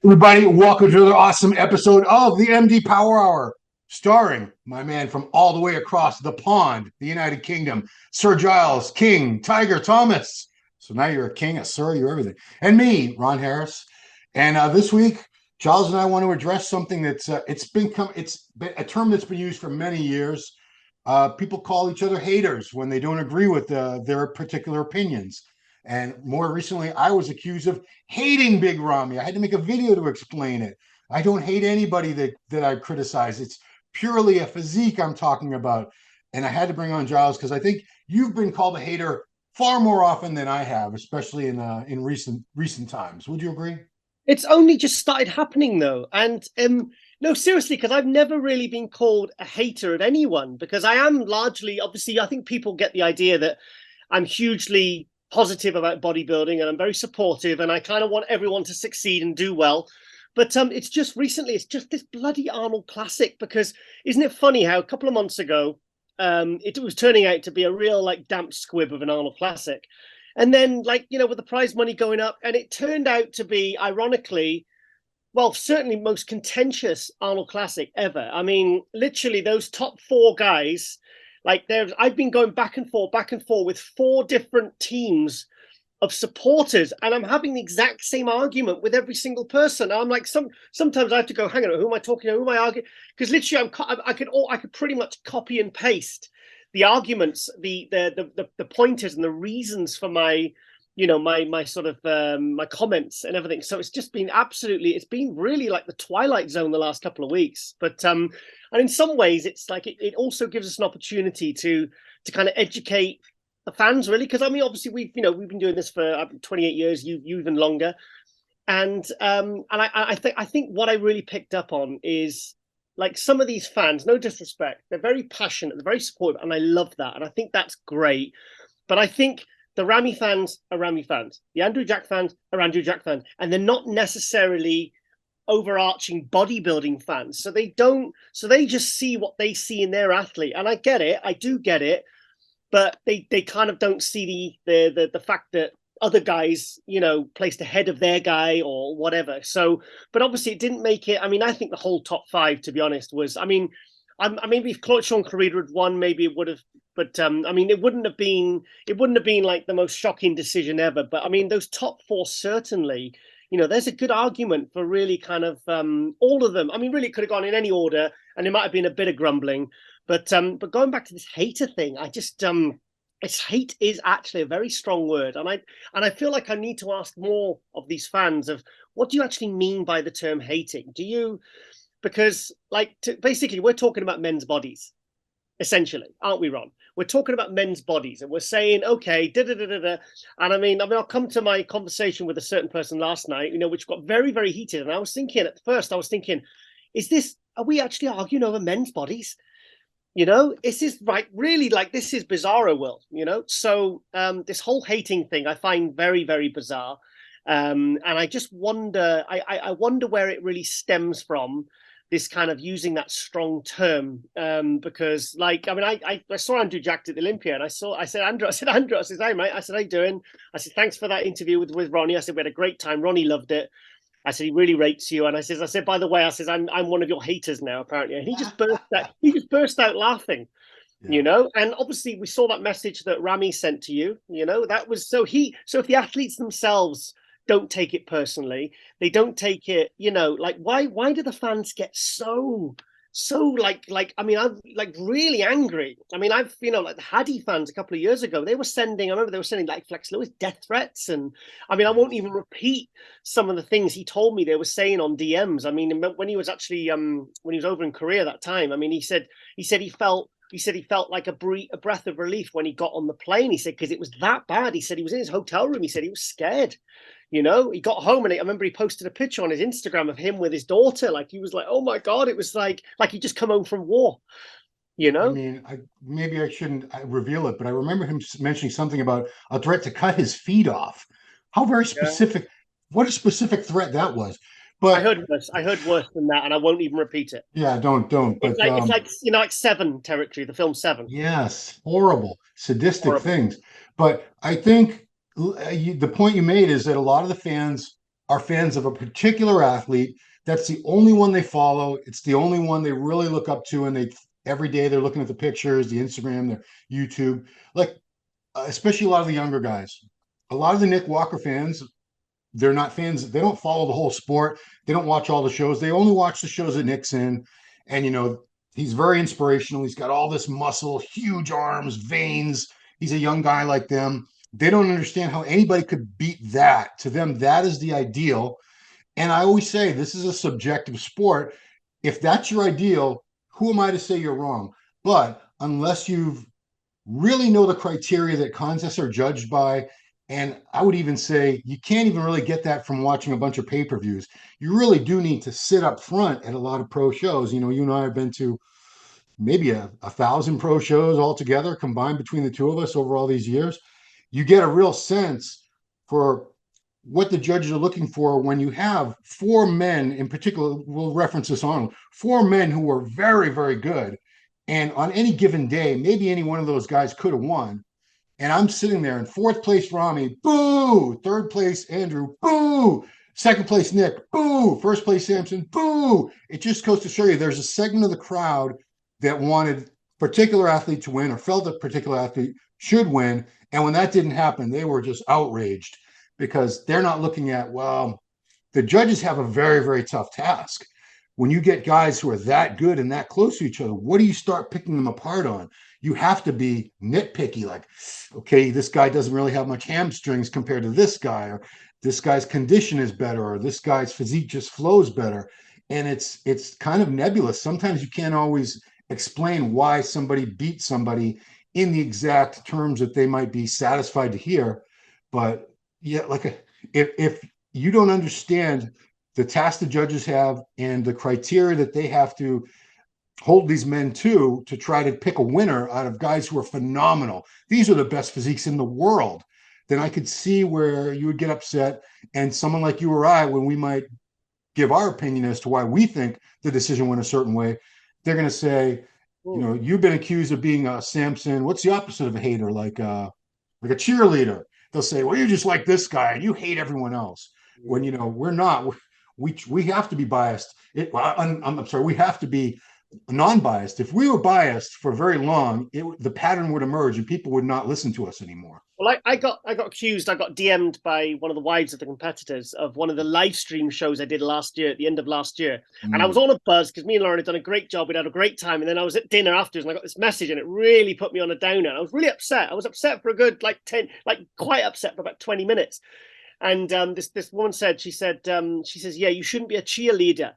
Everybody, welcome to another awesome episode of the MD Power Hour, starring my man from all the way across the pond, the United Kingdom, Sir Giles, King, Tiger, Thomas. So now you're a king, a sir, you're everything. And me, Ron Harris. And this week, Giles and I want to address something that's it's been a term that's been used for many years. People call each other haters when they don't agree with their particular opinions. And more recently, I was accused of hating Big Ramy. I had to make a video to explain it. I don't hate anybody that I criticize. It's purely a physique I'm talking about. And I had to bring on Giles because I think you've been called a hater far more often than I have, especially in recent times. Would you agree? It's only just started happening though. And no, seriously, because I've never really been called a hater of anyone because I am largely, obviously, I think people get the idea that I'm hugely positive about bodybuilding and I'm very supportive and I kind of want everyone to succeed and do well. But it's just recently, it's just this bloody Arnold Classic because isn't it funny how a couple of months ago, it was turning out to be a real like damp squib of an Arnold Classic. And then like, with the prize money going up and it turned out to be ironically, well, certainly most contentious Arnold Classic ever. I mean, literally those top four guys, like I've been going back and forth with four different teams of supporters, and I'm having the exact same argument with every single person. I'm like, sometimes I have to go, hang on, who am I talking to? Who am I arguing? Because literally, I could pretty much copy and paste the arguments, the pointers and the reasons for my my sort of my comments and everything. So it's just been it's been really like the Twilight Zone the last couple of weeks. But and in some ways it's like it also gives us an opportunity to kind of educate the fans really, because I mean obviously we've been doing this for 28 years, you even longer. And I think what I really picked up on is like some of these fans, no disrespect, they're very passionate, they're very supportive, and I love that. And I think that's great. But I think the Ramy fans are Ramy fans. The Andrew Jack fans are Andrew Jack fans. And they're not necessarily overarching bodybuilding fans. So they just see what they see in their athlete. And I get it. I do get it. But they kind of don't see the fact that other guys, placed ahead of their guy or whatever. So, but obviously it didn't make it. I mean, I think the whole top five, to be honest, was, I mean, if Sean Clarida had won, maybe it would have. But I mean, it wouldn't have been like the most shocking decision ever. But I mean, those top four certainly, there's a good argument for really kind of all of them. I mean, really, it could have gone in any order, and there might have been a bit of grumbling. But going back to this hater thing, I just it's hate is actually a very strong word, and I feel like I need to ask more of these fans of what do you actually mean by the term hating? Do you? Because basically, we're talking about men's bodies. Essentially, aren't we, Ron? We're talking about men's bodies, and we're saying, okay, da da da da da. And I mean, I'll come to my conversation with a certain person last night, which got very, very heated. And I was thinking at first, are we actually arguing over men's bodies? Is this right? Really, like this is bizarro world, So this whole hating thing, I find very, very bizarre. And I just wonder, I wonder where it really stems from, this kind of using that strong term, because like, I mean, I saw Andrew Jack at the Olympia and I said, Andrew, I said, hey mate, I said, how you doing? I said, thanks for that interview with Ronnie. I said, we had a great time. Ronnie loved it. I said, he really rates you. And I said, by the way, I'm one of your haters now, apparently. And he just burst out laughing. Yeah. And obviously we saw that message that Ramy sent to you, that was, so if the athletes themselves don't take it personally, they don't take it, like why do the fans get so like I mean, I'm like really angry. I mean, I've like the Haddy fans a couple of years ago, I remember they were sending like Flex Lewis death threats, and I mean I won't even repeat some of the things he told me they were saying on DMs. I mean, when he was actually when he was over in Korea that time, I mean he said he felt like a breath of relief when he got on the plane. He said because it was that bad. He said he was in his hotel room. He said he was scared. He got home and I remember he posted a picture on his Instagram of him with his daughter. Like he was like, oh my God, it was like he just come home from war, I mean, maybe I shouldn't reveal it, but I remember him mentioning something about a threat to cut his feet off. How very specific, yeah. What a specific threat that was. But I heard worse than that, and I won't even repeat it. Yeah, don't. But it's like like Seven territory, the film Seven. Yes, horrible, sadistic things. But I think the point you made is that a lot of the fans are fans of a particular athlete. That's the only one they follow. It's the only one they really look up to, and they every day they're looking at the pictures, the Instagram, the YouTube. Like especially a lot of the younger guys. A lot of the Nick Walker fans, they're not fans. They don't follow the whole sport. They don't watch all the shows. They only watch the shows that Nick's in. And, he's very inspirational. He's got all this muscle, huge arms, veins. He's a young guy like them. They don't understand how anybody could beat that. To them, that is the ideal. And I always say this is a subjective sport. If that's your ideal, who am I to say you're wrong? But unless you've really know the criteria that contests are judged by. And I would even say you can't even really get that from watching a bunch of pay-per-views. You really do need to sit up front at a lot of pro shows. You and I have been to maybe a 1,000 pro shows altogether combined between the two of us over all these years. You get a real sense for what the judges are looking for when you have four men in particular. We'll reference this on four men who were very, very good. And on any given day, maybe any one of those guys could have won. And I'm sitting there in fourth place, Rami, boo. Third place, Andrew, boo. Second place, Nick, boo. First place, Samson, boo. It just goes to show you there's a segment of the crowd that wanted a particular athlete to win or felt a particular athlete should win. And when that didn't happen, they were just outraged because they're not looking at, well, the judges have a very, very tough task. When you get guys who are that good and that close to each other, what do you start picking them apart on? You have to be nitpicky, like, okay, this guy doesn't really have much hamstrings compared to this guy, or this guy's condition is better, or this guy's physique just flows better. And it's kind of nebulous. Sometimes you can't always explain why somebody beat somebody in the exact terms that they might be satisfied to hear. But yeah, if you don't understand the task the judges have and the criteria that they have to hold these men to try to pick a winner out of guys who are phenomenal. These are the best physiques in the world. Then I could see where you would get upset. And someone like you or I, when we might give our opinion as to why we think the decision went a certain way, they're going to say, you've been accused of being a Samson. What's the opposite of a hater? Like a cheerleader. They'll say, well, you're just like this guy and you hate everyone else. When, we're not. We have to be biased. I'm sorry, we have to be non-biased. If we were biased for very long, the pattern would emerge and people would not listen to us anymore. Well, I got accused. I got DM'd by one of the wives of the competitors of one of the live stream shows I did last year, at the end of last year. And I was on a buzz because me and Lauren had done a great job. We'd had a great time. And then I was at dinner afterwards and I got this message and it really put me on a downer. I was really upset. I was upset for a good, quite upset for about 20 minutes. And this woman said, she says, yeah, you shouldn't be a cheerleader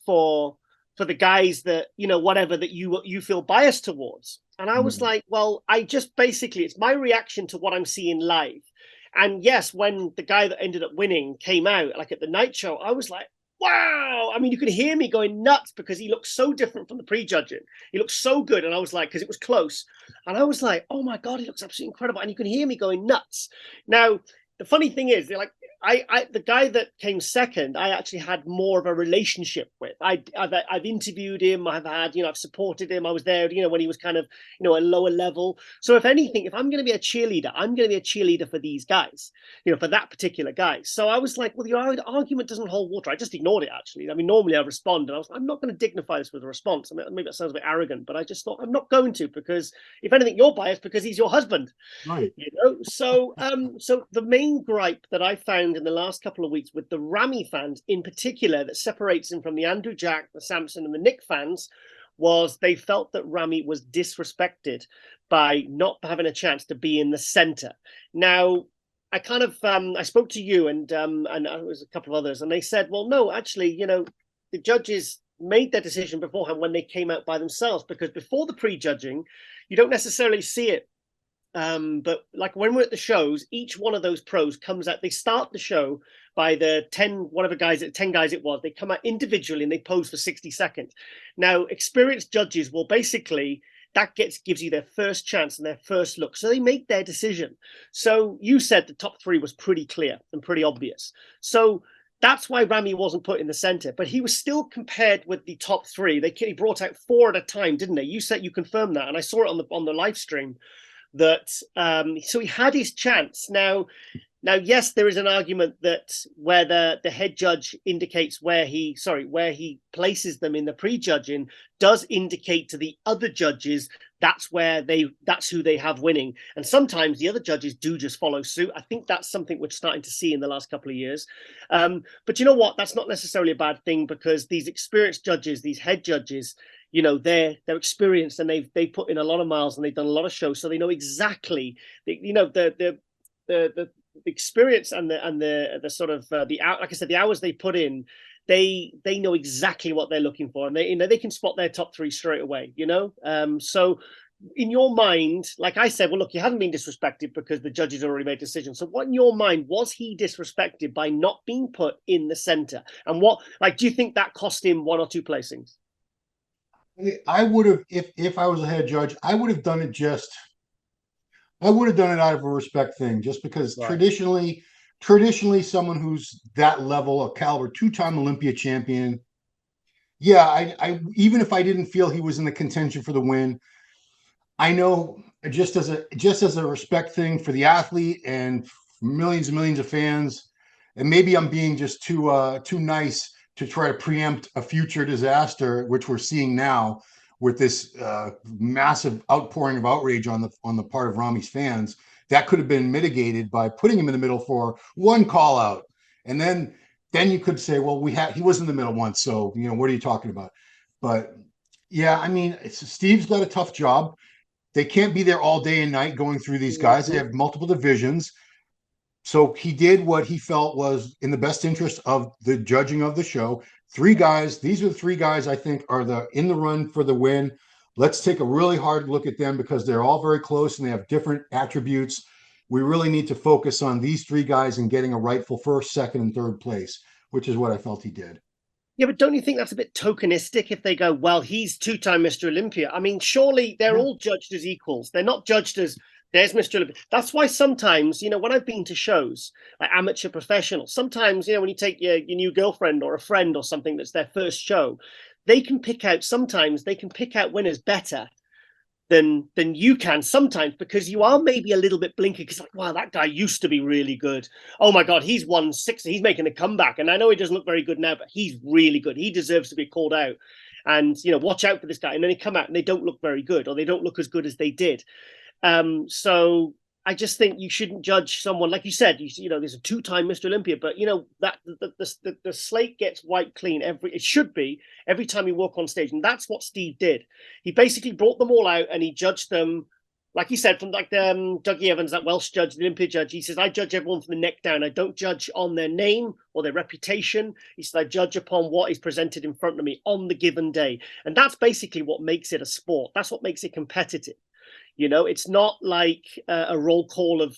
for the guys that, whatever, that you feel biased towards. And I was like, well, I just basically, it's my reaction to what I'm seeing live. And yes, when the guy that ended up winning came out, like at the night show, I was like, wow. I mean, you could hear me going nuts because he looked so different from the pre-judging. He looked so good. And I was like, because it was close. And I was like, oh my God, he looks absolutely incredible. And you can hear me going nuts. Now, the funny thing is, they're like, the guy that came second, I actually had more of a relationship with. I've interviewed him. I've supported him. I was there, when he was kind of, a lower level. So if anything, if I'm going to be a cheerleader, I'm going to be a cheerleader for these guys, for that particular guy. So I was like, well, your argument doesn't hold water. I just ignored it, actually. I mean, normally I respond, and I'm not going to dignify this with a response. I mean, maybe that sounds a bit arrogant, but I just thought I'm not going to, because if anything, you're biased because he's your husband. Right. So the main gripe that I found in the last couple of weeks with the Rami fans in particular that separates him from the Andrew Jack, the Samson and the Nick fans was they felt that Rami was disrespected by not having a chance to be in the center. Now, I kind of I spoke to you and there was a couple of others, and they said, well, no, actually, the judges made their decision beforehand when they came out by themselves, because before the pre-judging, you don't necessarily see it. But like when we're at the shows, each one of those pros comes out, they start the show by the 10 guys it was, they come out individually and they pose for 60 seconds. Now, experienced judges will basically, that gives you their first chance and their first look. So they make their decision. So you said the top three was pretty clear and pretty obvious. So that's why Rami wasn't put in the center, but he was still compared with the top three. He brought out four at a time, didn't they? You said you confirmed that, and I saw it on the live stream. That so he had his chance. Now, Now, yes, there is an argument that where the head judge indicates where he places them in the prejudging does indicate to the other judges that's who they have winning. And sometimes the other judges do just follow suit. I think that's something we're starting to see in the last couple of years. But you know what? That's not necessarily a bad thing, because these experienced judges, these head judges, you know, they're experienced, and they put in a lot of miles, and they've done a lot of shows, so they know exactly the experience and the sort of like I said, the hours they put in, they know exactly what they're looking for, and they can spot their top three straight away, you know. So in your mind, like I said, well, look, he hasn't been disrespected because the judges already made decisions. So what in your mind, was he disrespected by not being put in the center? And what, like, do you think that cost him one or two placings? I would have, if I was a head judge, I would have done it out of a respect thing, just because Right. traditionally, someone who's that level of caliber, two-time Olympia champion, yeah, I even if I didn't feel he was in the contention for the win, I know just as a respect thing for the athlete and millions and millions of fans, and maybe I'm being just too nice to try to preempt a future disaster, which we're seeing now with this massive outpouring of outrage on the part of Rami's fans. That could have been mitigated by putting him in the middle for one call out, and then you could say, well, he was in the middle once, so what are you talking about? But yeah, I mean, Steve's got a tough job. They can't be there all day and night going through these guys. They have multiple divisions. So he did what he felt was in the best interest of the judging of the show. Three guys, these are the three guys I think are in the run for the win. Let's take a really hard look at them because they're all very close and they have different attributes. We really need to focus on these three guys and getting a rightful first, second, and third place, which is what I felt he did. Yeah, but don't you think that's a bit tokenistic if they go, well, he's two-time Mr. Olympia? I mean, surely they're all judged as equals. They're not judged as there's Mr. Olympia. That's why sometimes, when I've been to shows, like amateur professional, sometimes, when you take your new girlfriend or a friend or something that's their first show, sometimes they can pick out winners better than you can sometimes, because you are maybe a little bit blinkered because, like, wow, that guy used to be really good. Oh my God, he's won 6. He's making a comeback, and I know he doesn't look very good now, but he's really good. He deserves to be called out, and watch out for this guy. And then they come out and they don't look very good, or they don't look as good as they did. So I just think you shouldn't judge someone, like you said. There's a two-time Mr. Olympia, but that the slate gets wiped clean every time you walk on stage, and that's what Steve did. He basically brought them all out and he judged them, like he said, from like Dougie Evans, that Welsh judge, the Olympia judge. He says, I judge everyone from the neck down. I don't judge on their name or their reputation. He said, I judge upon what is presented in front of me on the given day, and that's basically what makes it a sport. That's what makes it competitive. It's not like a roll call of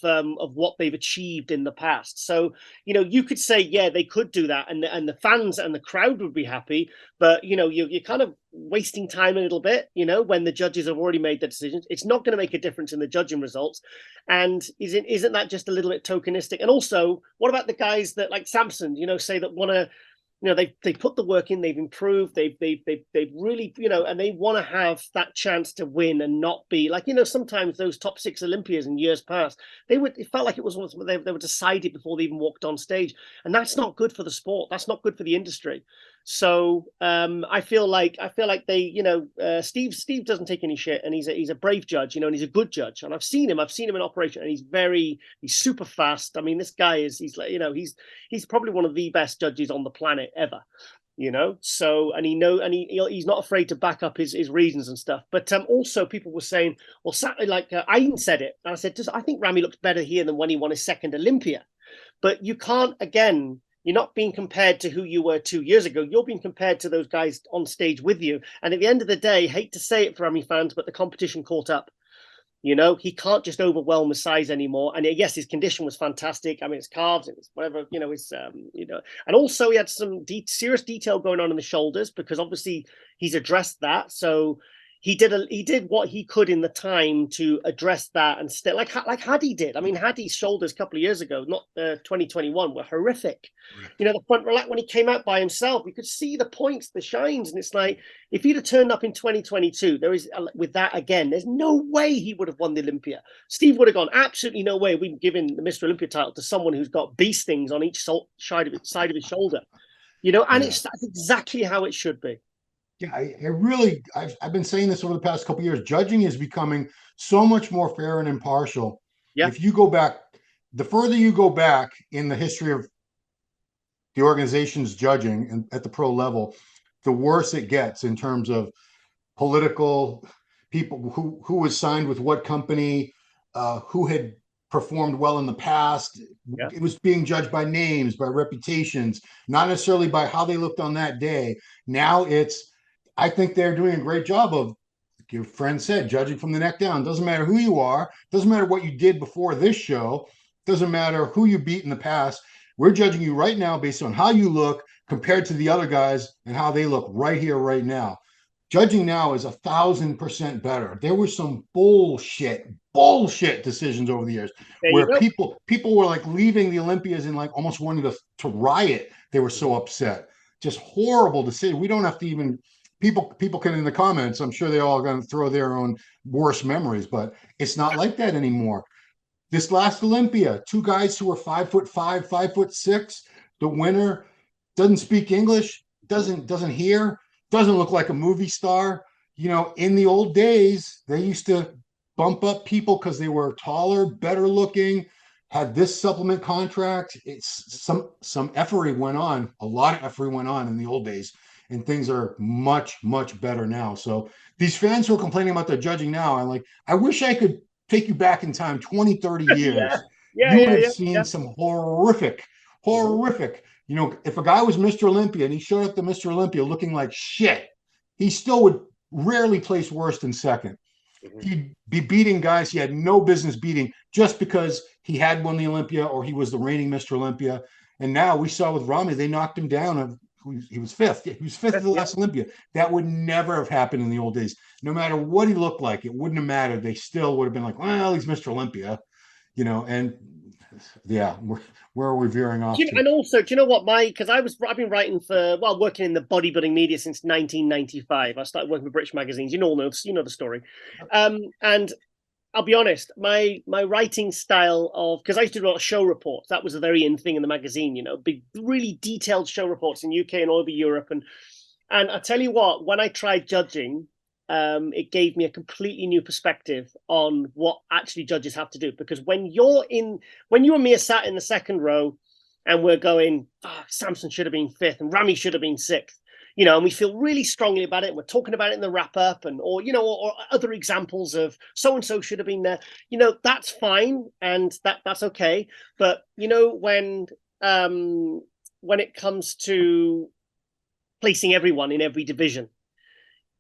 what they've achieved in the past. So, you could say, yeah, they could do that, and the fans and the crowd would be happy. But you're kind of wasting time a little bit. When the judges have already made the decisions, it's not going to make a difference in the judging results. And isn't that just a little bit tokenistic? And also, what about the guys that, like Samson, say that want to? They put the work in, they've improved, they've really, and they want to have that chance to win and not be like, sometimes those top 6 Olympias in years past, it felt like it was they were decided before they even walked on stage, and that's not good for the sport. That's not good for the industry. So I feel like they, Steve doesn't take any shit, and he's a brave judge, and he's a good judge, and I've seen him in operation, and he's super fast. I mean, this guy he's probably one of the best judges on the planet ever. So, and he's not afraid to back up his reasons and stuff. But also people were saying, well, I even said it, and I said, I think Ramy looked better here than when he won his second Olympia. But you can't, again, you're not being compared to who you were 2 years ago. You're being compared to those guys on stage with you. And at the end of the day, hate to say it for Ramy fans, but the competition caught up. He can't just overwhelm the size anymore. And yes, his condition was fantastic. I mean, his calves, it was whatever, and also he had some serious detail going on in the shoulders, because obviously he's addressed that. So he did what he could in the time to address that, and still like Hadi did. I mean, Hadi's shoulders a couple of years ago, not 2021, were horrific. Correct. You know, the front relax when he came out by himself, you could see the points, the shines, and it's like if he'd have turned up in 2022, there is with that again, there's no way he would have won the Olympia. Steve would have gone, absolutely no way. We've given the Mr. Olympia title to someone who's got bee stings on each side of his shoulder. You know, and that's exactly how it should be. Yeah, I've been saying this over the past couple of years. Judging is becoming so much more fair and impartial. Yeah. If you go back, the further you go back in the history of the organization's judging and at the pro level, the worse it gets in terms of political people who was signed with what company, who had performed well in the past. Yeah. It was being judged by names, by reputations, not necessarily by how they looked on that day. Now I think they're doing a great job of, like your friend said, judging from the neck down. Doesn't matter who you are, doesn't matter what you did before this show, doesn't matter who you beat in the past. We're judging you right now based on how you look compared to the other guys and how they look right here, right now. Judging now is 1,000% better. There were some bullshit decisions over the years where people were like leaving the Olympias and like almost wanted to riot. They were so upset. Just horrible decision. We don't have to even people can in the comments. I'm sure they're all going to throw their own worst memories, but it's not like that anymore. This last Olympia, two guys who were 5'5", 5'6". The winner doesn't speak English, doesn't hear, doesn't look like a movie star. You know, in the old days, they used to bump up people because they were taller, better looking, had this supplement contract. It's some effery went on, a lot of effery went on in the old days, and things are much, much better now. So these fans who are complaining about the judging now, I'm like, I wish I could take you back in time 20, 30 years. You would have seen some horrific. You know, if a guy was Mr. Olympia and he showed up to Mr. Olympia looking like shit, he still would rarely place worse than second. He'd be beating guys he had no business beating just because he had won the Olympia or he was the reigning Mr. Olympia. And now we saw with Rami, they knocked him down. He was fifth. He was fifth at the last Olympia. That would never have happened in the old days. No matter what he looked like, it wouldn't have mattered. They still would have been like, well, he's Mr. Olympia, you know. And yeah, where are we veering off? And also, do you know what, because I've been writing working in the bodybuilding media since 1995. I started working for British magazines. You know the story. And I'll be honest, my writing style because I used to do a lot of show reports. That was a very in thing in the magazine, you know, big, really detailed show reports in UK and all over Europe. And I tell you what, when I tried judging, it gave me a completely new perspective on what actually judges have to do. Because when you and me are sat in the second row and we're going, Samson should have been fifth and Rami should have been sixth, you know, and we feel really strongly about it. And we're talking about it in the wrap up or other examples of so-and-so should have been there, you know, that's fine. And that's okay. But, you know, when it comes to placing everyone in every division,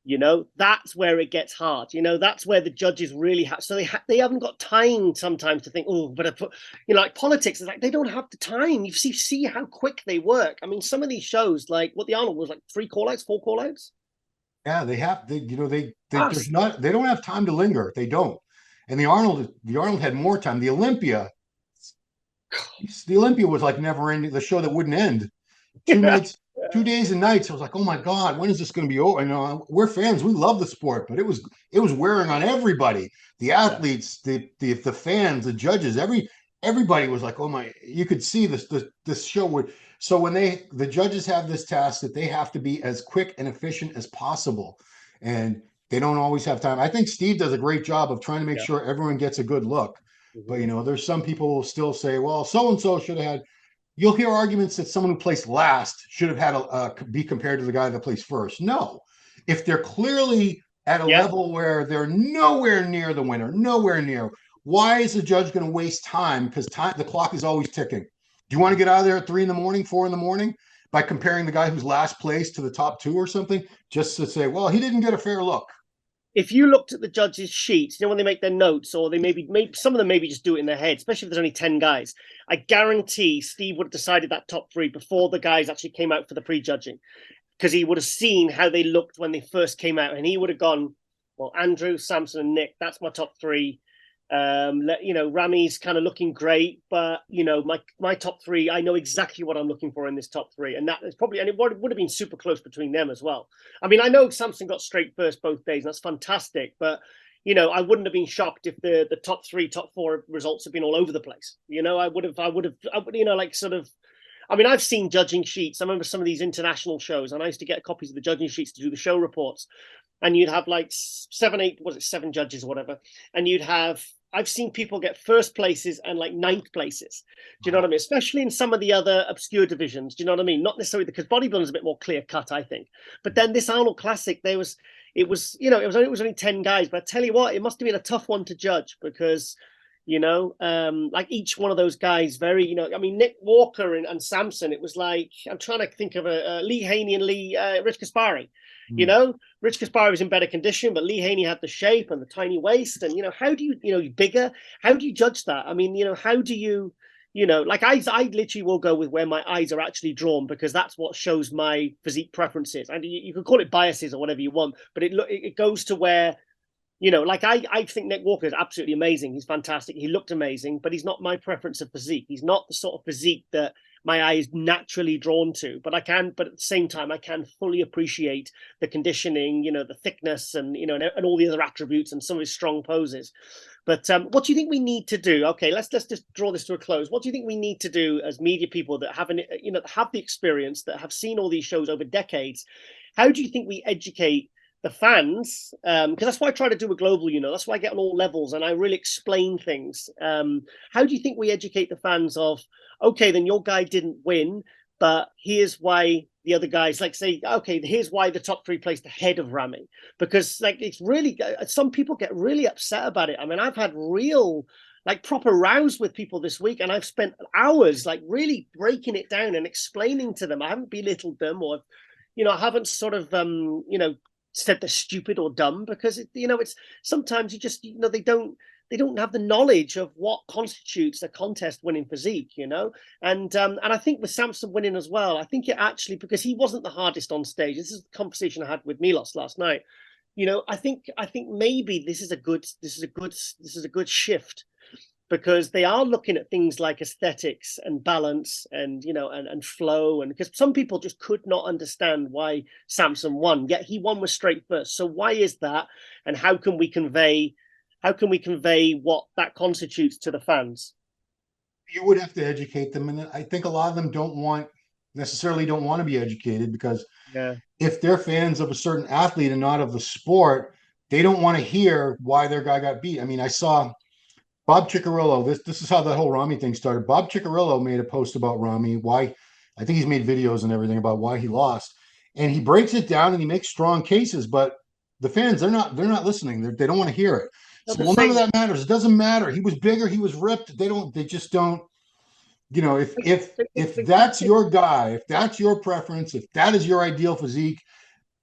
you know, that's where it gets hard. You know, that's where the judges really have. So they haven't got time sometimes to think, but I put, you know, like politics is like they don't have the time. You see how quick they work. I mean, some of these shows, like what the Arnold was, like 3 call-outs, 4 call-outs. Yeah, they don't have time to linger. They don't. And the Arnold had more time. The Olympia was like never ending. The show that wouldn't end. 2 nights. 2 days and nights. I was like, oh my God, when is this going to be over? You know, we're fans. We love the sport, but it was wearing on everybody. The athletes, the fans, the judges, everybody was like, oh my, you could see this show would. So when the judges have this task that they have to be as quick and efficient as possible, and they don't always have time. I think Steve does a great job of trying to make sure everyone gets a good look. But, you know, there's some people who will still say, well, so-and-so should have had. You'll hear arguments that someone who placed last should have had be compared to the guy that placed first. No, if they're clearly at a level where they're nowhere near the winner, nowhere near, why is the judge going to waste time? Because the clock is always ticking. Do you want to get out of there at 3 a.m, 4 a.m, by comparing the guy who's last place to the top 2 or something, just to say, well, he didn't get a fair look? If you looked at the judges' sheets, you know, when they make their notes, or they maybe some of them maybe just do it in their head, especially if there's only 10 guys, I guarantee Steve would have decided that top 3 before the guys actually came out for the prejudging, because he would have seen how they looked when they first came out, and he would have gone, well, Andrew, Samson, and Nick. That's my top three. Rami's kind of looking great, but my top three, I know exactly what I'm looking for in this top three, and that is probably, and it would have been super close between them as well. I mean, I know Samson got straight first both days, and that's fantastic, but I wouldn't have been shocked if the top three, top four results have been all over the place. I would have, like sort of. I mean, I've seen judging sheets. I remember some of these international shows, and I used to get copies of the judging sheets to do the show reports. And you'd have like 7 judges or whatever. And I've seen people get first places and like ninth places. Do you know what I mean? Especially in some of the other obscure divisions. Do you know what I mean? Not necessarily because bodybuilding is a bit more clear cut, I think. But then this Arnold Classic, it was only 10 guys. But I tell you what, it must have been a tough one to judge because like each one of those guys very, I mean, Nick Walker and Samson, it was like, I'm trying to think of Lee Haney and Rich Kaspari. Rich Kaspari was in better condition, but Lee Haney had the shape and the tiny waist. And, how do you, bigger, how do you judge that? I mean, how do you, like I literally will go with where my eyes are actually drawn because that's what shows my physique preferences. And you can call it biases or whatever you want, but it goes to where, like I think Nick Walker is absolutely amazing. He's fantastic. He looked amazing, but he's not my preference of physique. He's not the sort of physique that my eye is naturally drawn to. But at the same time, I can fully appreciate the conditioning, the thickness and, and all the other attributes and some of his strong poses. But what do you think we need to do? Okay, let's just draw this to a close. What do you think we need to do as media people that have have the experience, that have seen all these shows over decades? How do you think we educate the fans, because that's why I try to do a global, that's why I get on all levels and I really explain things. How do you think we educate the fans of, okay, then your guy didn't win, but here's why the other guys, like say, okay, here's why the top three placed ahead of Rami, because like it's really, some people get really upset about it. I mean, I've had real like proper rows with people this week and I've spent hours like really breaking it down and explaining to them. I haven't belittled them or, I haven't sort of, said they're stupid or dumb because it's sometimes you just they don't have the knowledge of what constitutes a contest winning physique, and I think with Samson winning as well, I think it actually, because he wasn't the hardest on stage. This is the conversation I had with Milos last night. I think maybe this is a good shift, because they are looking at things like aesthetics and balance and and flow, and because some people just could not understand why Samson won, yet he won with straight first. So why is that, and how can we convey what that constitutes to the fans? You would have to educate them, and I think a lot of them don't want to be educated, because if they're fans of a certain athlete and not of the sport, they don't want to hear why their guy got beat. I mean, I saw Bob Ciccarello, this is how the whole Rami thing started. Bob Ciccarello made a post about Rami, why, I think he's made videos and everything about why he lost. And he breaks it down and he makes strong cases, but the fans, they're not listening. They don't want to hear it. So none of that matters. It doesn't matter. He was bigger, he was ripped. They just don't, if that's your guy, if that's your preference, if that is your ideal physique,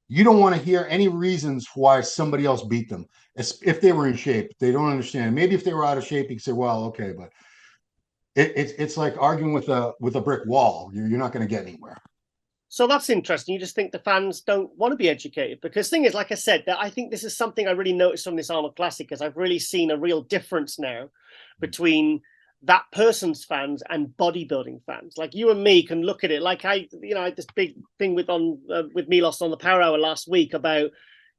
you don't want to hear any reasons why somebody else beat them. If they were in shape, they don't understand. Maybe if they were out of shape, you could say, well, okay, but it's like arguing with a brick wall. You're not going to get anywhere. So that's interesting. You just think the fans don't want to be educated, because the thing is, like I said, that I think this is something I really noticed from this Arnold Classic, because I've really seen a real difference now between that person's fans and bodybuilding fans. Like you and me can look at it. Like I had this big thing with Milos on the Power Hour last week about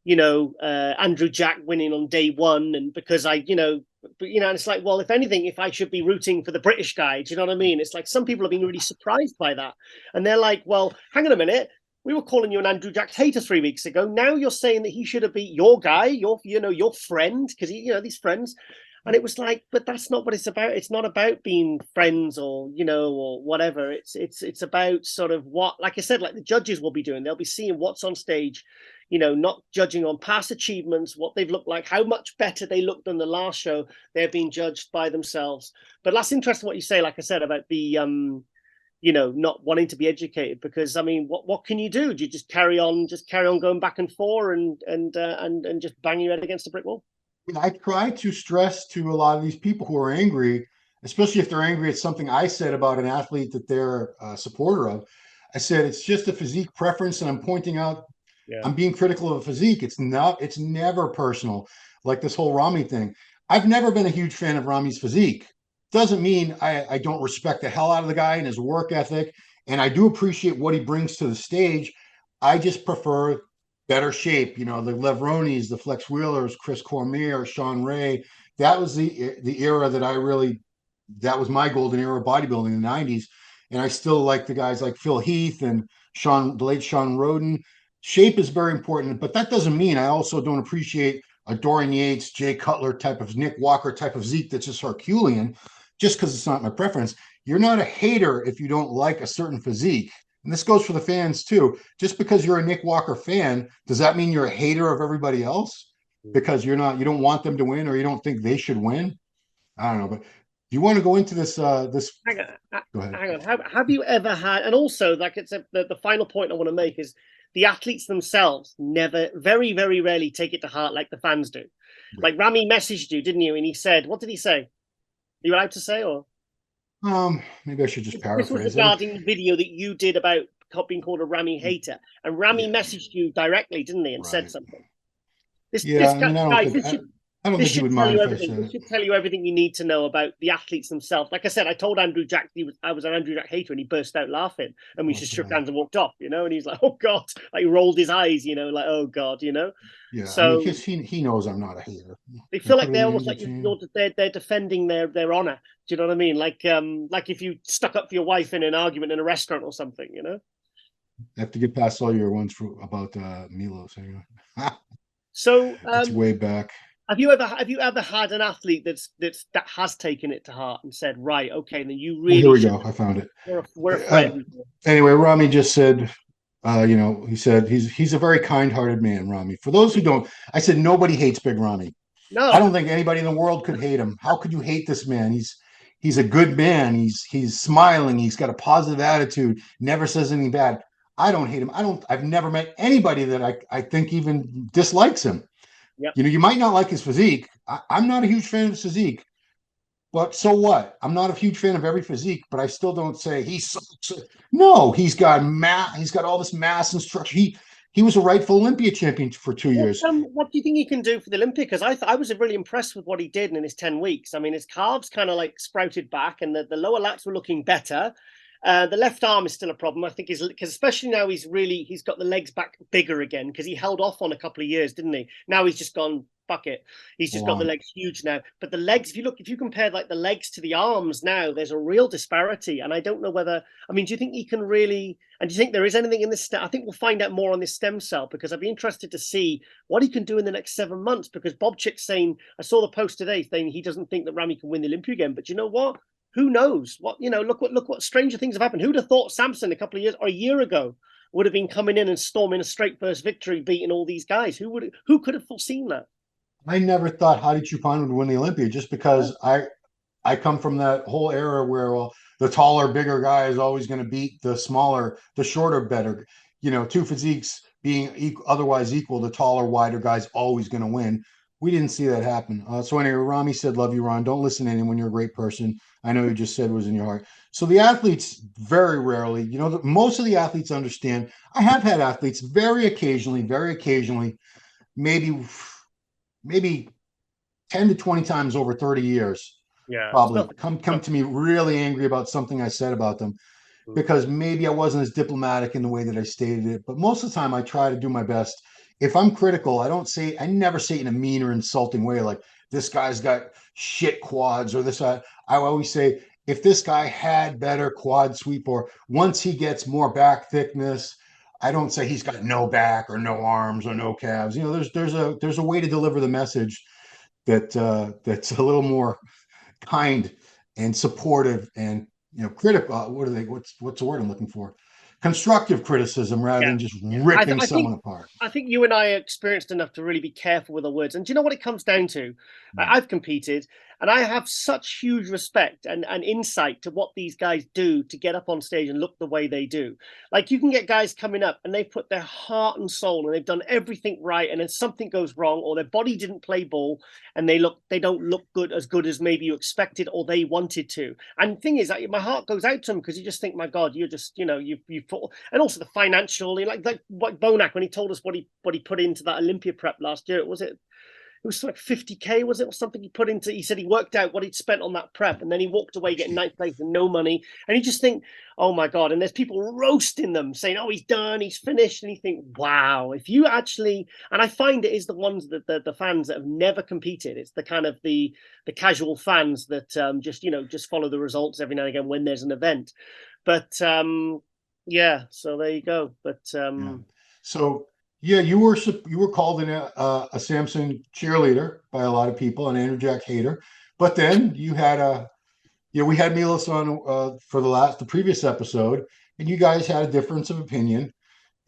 Andrew Jack winning on day one, and because and it's like, well, if anything, if I should be rooting for the British guy, do you know what I mean? It's like some people have been really surprised by that, and they're like, well, hang on a minute, we were calling you an Andrew Jack hater 3 weeks ago. Now you're saying that he should have beat your guy, your friend, because these friends. And it was like, but that's not what it's about. It's not about being friends or whatever. It's about sort of what, like I said, like the judges will be doing. They'll be seeing what's on stage, not judging on past achievements, what they've looked like, how much better they looked than the last show. They're being judged by themselves. But that's interesting what you say, like I said, about the, not wanting to be educated, because I mean, what can you do? Do you just carry on going back and forth and just bang your head against a brick wall? I try to stress to a lot of these people who are angry, especially if they're angry at something I said about an athlete that they're a supporter of. I said, it's just a physique preference, and I'm pointing out Yeah. I'm being critical of a physique. It's never personal. Like this whole Rami thing. I've never been a huge fan of Rami's physique. Doesn't mean I don't respect the hell out of the guy and his work ethic. And I do appreciate what he brings to the stage. I just prefer better shape. You know, the Levronis, the Flex Wheelers, Chris Cormier, Sean Ray. That was the era that I really, that was my golden era of bodybuilding in the 90s. And I still like the guys like Phil Heath and the late Sean Roden. Shape is very important, but that doesn't mean I also don't appreciate a Dorian Yates, Jay Cutler type of Nick Walker type of Zeke that's just Herculean, just because it's not my preference. You're not a hater if you don't like a certain physique. And this goes for the fans too. Just because you're a Nick Walker fan, does that mean you're a hater of everybody else? Because you don't want them to win or you don't think they should win? I don't know, but do you want to go into this Hang on, go ahead. hang on. Have you ever had? And also, like the final point I want to make is the athletes themselves never, very, very rarely take it to heart like the fans do. Like Rami messaged you, didn't you? And he said, "What did he say? Are you allowed to say or?" Maybe I should just This was paraphrase regarding the video that you did about being called a Rami hater, and Rami messaged you directly, didn't he, and said something. This I mean, guys, I don't this think he should would tell mind you if I everything. said This it. should tell you everything you need to know about the athletes themselves. Like I said, I told Andrew Jack I was an Andrew Jack hater, and he burst out laughing, and we just shook hands and walked off. And he's like, "Oh God!" Like he rolled his eyes, like, "Oh God," Yeah, I mean, So he knows I'm not a hater. they Can I feel put like it they're in the almost image like chain? they're defending their honor. Do you know what I mean? Like if you stuck up for your wife in an argument in a restaurant or something. I have to get past all your ones about Milos. Anyway. So It's way back. have you ever had an athlete that has taken it to heart and said, right, okay, then you Oh, here really we should. go. I found it. We're a friend. Anyway, Rami just said, he said he's a very kind-hearted man, Rami. For those who don't, I said nobody hates Big Rami. I No, don't think anybody in the world could hate him. How could you hate this man? He's a good man. He's smiling. He's got a positive attitude. Never says anything bad. I don't hate him. I've never met anybody that I think even dislikes him. yep. You might not like his physique. I'm not a huge fan of his physique, but so what? I'm not a huge fan of every physique, but I still don't say he sucks. No, he's got all this mass and structure. He was a rightful Olympia champion for 2 years. What do you think he can do for the Olympic? Because I was really impressed with what he did in his 10 weeks. I mean, his calves kind of like sprouted back, and the lower lats were looking better. The left arm is still a problem, I think, because especially now he's got the legs back bigger again because he held off on a couple of years, didn't he? Now he's just gone, fuck it. He's just got the legs huge now. But the legs, if you compare like the legs to the arms now, there's a real disparity. And I don't know do you think he can really, and do you think there is anything in this? I think we'll find out more on this stem cell because I'd be interested to see what he can do in the next 7 months because Bob Chick's saying, I saw the post today saying he doesn't think that Rami can win the Olympia again. But you know what? Who knows? Look what stranger things have happened. Who'd have thought Samson a couple of years or a year ago would have been coming in and storming a straight first victory, beating all these guys? Who could have foreseen that? I never thought Hadi Choopan would win the Olympia just because I come from that whole era where the taller, bigger guy is always going to beat the smaller, the shorter, better. Two physiques being otherwise equal, the taller, wider guy's always going to win. We didn't see that happen. So anyway, Rami said, "Love you, Ron. Don't listen to anyone. You're a great person. I know you just said was in your heart." So the athletes very rarely, most of the athletes understand. I have had athletes very occasionally, maybe 10 to 20 times over 30 years, probably come to me really angry about something I said about them because maybe I wasn't as diplomatic in the way that I stated it. But most of the time I try to do my best. If I'm critical, I never say it in a mean or insulting way, like this guy's got shit quads or this. I always say, if this guy had better quad sweep or once he gets more back thickness, I don't say he's got no back or no arms or no calves. There's a way to deliver the message that's a little more kind and supportive and critical. What's the word I'm looking for? Constructive criticism rather than just ripping someone apart. I think you and I are experienced enough to really be careful with our words. And do you know what it comes down to? I've competed And I have such huge respect and insight to what these guys do to get up on stage and look the way they do. Like, you can get guys coming up and they put their heart and soul and they've done everything right, and then something goes wrong, or their body didn't play ball, and they don't look good as maybe you expected or they wanted to. And the thing is, my heart goes out to them, because you just think, my God, you're just, you've put, and also the financial, like what Bonac, when he told us what he put into that Olympia prep last year, it was like 50K, was it, or something he put into? He said he worked out what he'd spent on that prep, and then he walked away getting ninth place and no money. And you just think, oh my God. And there's people roasting them, saying, oh, he's done, he's finished. And you think, wow, if you actually, and I find it is the ones that the fans that have never competed. It's the kind of the casual fans that just follow the results every now and again when there's an event. But yeah, so there you go. But So yeah, you were called a Samson cheerleader by a lot of people, an Andrew Jack hater. But then you had we had Milos on for the previous episode, and you guys had a difference of opinion.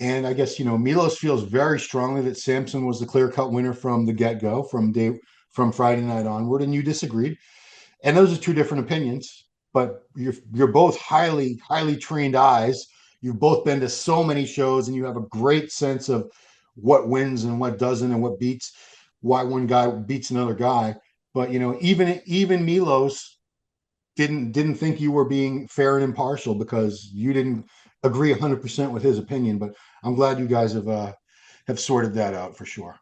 And I guess Milos feels very strongly that Samson was the clear-cut winner from the get-go, from Friday night onward, and you disagreed. And those are two different opinions, but you're both highly trained eyes. You've both been to so many shows, and you have a great sense of what wins and what doesn't, and why one guy beats another guy. But even Milos didn't think you were being fair and impartial, because you didn't agree 100% with his opinion. But I'm glad you guys have sorted that out for sure.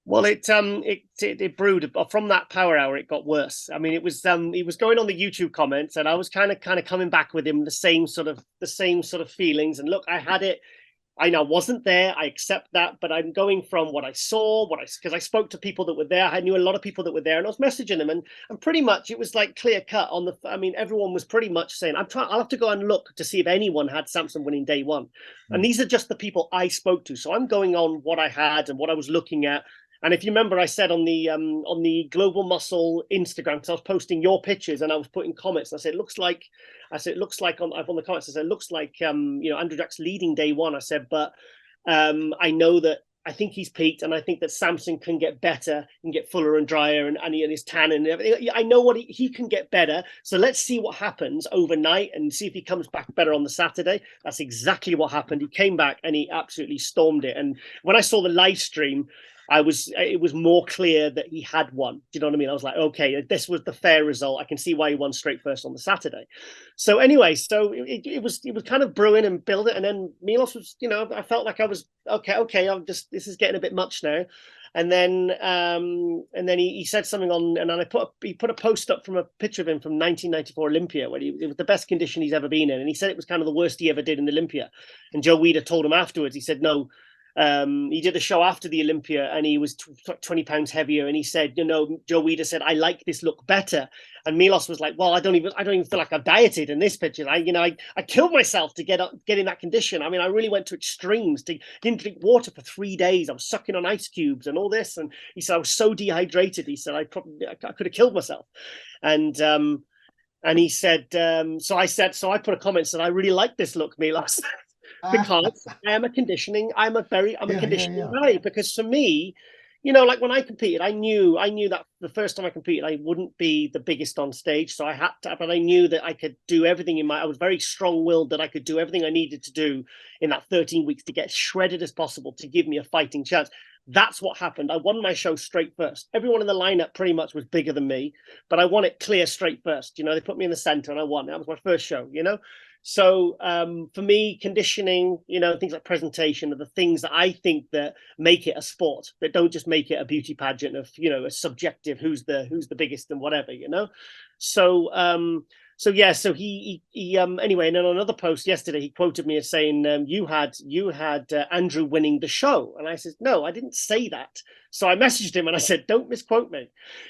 Well, it brewed from that power hour. It got worse. I mean, it was going on the YouTube comments, and I was kind of coming back with him the same sort of feelings. And look, I had it. I now wasn't there. I accept that, but I'm going from what I saw, because I spoke to people that were there. I knew a lot of people that were there, and I was messaging them, and pretty much it was like clear cut on the. I mean, everyone was pretty much saying, I'll have to go and look to see if anyone had Samson winning day one, and these are just the people I spoke to. So I'm going on what I had and what I was looking at. And if you remember, I said on the Global Muscle Instagram, because I was posting your pictures and I was putting comments, and I said, it looks like on the comments, I said, it looks like Andrew Jack's leading day one. I said, but I know that I think he's peaked, and I think that Samson can get better and get fuller and drier, and his tan and everything. I know what he can get better. So let's see what happens overnight and see if he comes back better on the Saturday. That's exactly what happened. He came back and he absolutely stormed it. And when I saw the live stream, it was more clear that he had won. Do you know what I mean? I was like, okay, this was the fair result. I can see why he won straight first on the Saturday. So anyway, it was kind of brewing and building, and then Milos was, I felt like I was okay. This is getting a bit much now. And then he said something on, and then he put a post up from a picture of him from 1994 Olympia, where it was the best condition he's ever been in, and he said it was kind of the worst he ever did in Olympia. And Joe Weider told him afterwards, he said, no. He did a show after the Olympia, and he was 20 pounds heavier. And he said, Joe Weider said, I like this look better. And Milos was like, well, I don't even feel like I've dieted in this picture. I killed myself to get in that condition. I mean, I really went to extremes. Didn't drink water for 3 days. I was sucking on ice cubes and all this. And he said, I was so dehydrated. He said, I could have killed myself. And he said, so I put a comment, said, I really like this look, Milos. Because I'm a conditioning guy. Because for me, like when I competed, I knew that the first time I competed, I wouldn't be the biggest on stage. So but I knew that I could do everything I was very strong-willed, that I could do everything I needed to do in that 13 weeks to get shredded as possible to give me a fighting chance. That's what happened. I won my show straight first. Everyone in the lineup pretty much was bigger than me, but I won it clear straight first. They put me in the center and I won. That was my first show, So for me, conditioning, things like presentation are the things that I think that make it a sport, that don't just make it a beauty pageant of, a subjective who's the biggest and whatever, So he anyway, and then on another post yesterday, he quoted me as saying, you had Andrew winning the show. And I said, no, I didn't say that. So I messaged him and I said, don't misquote me.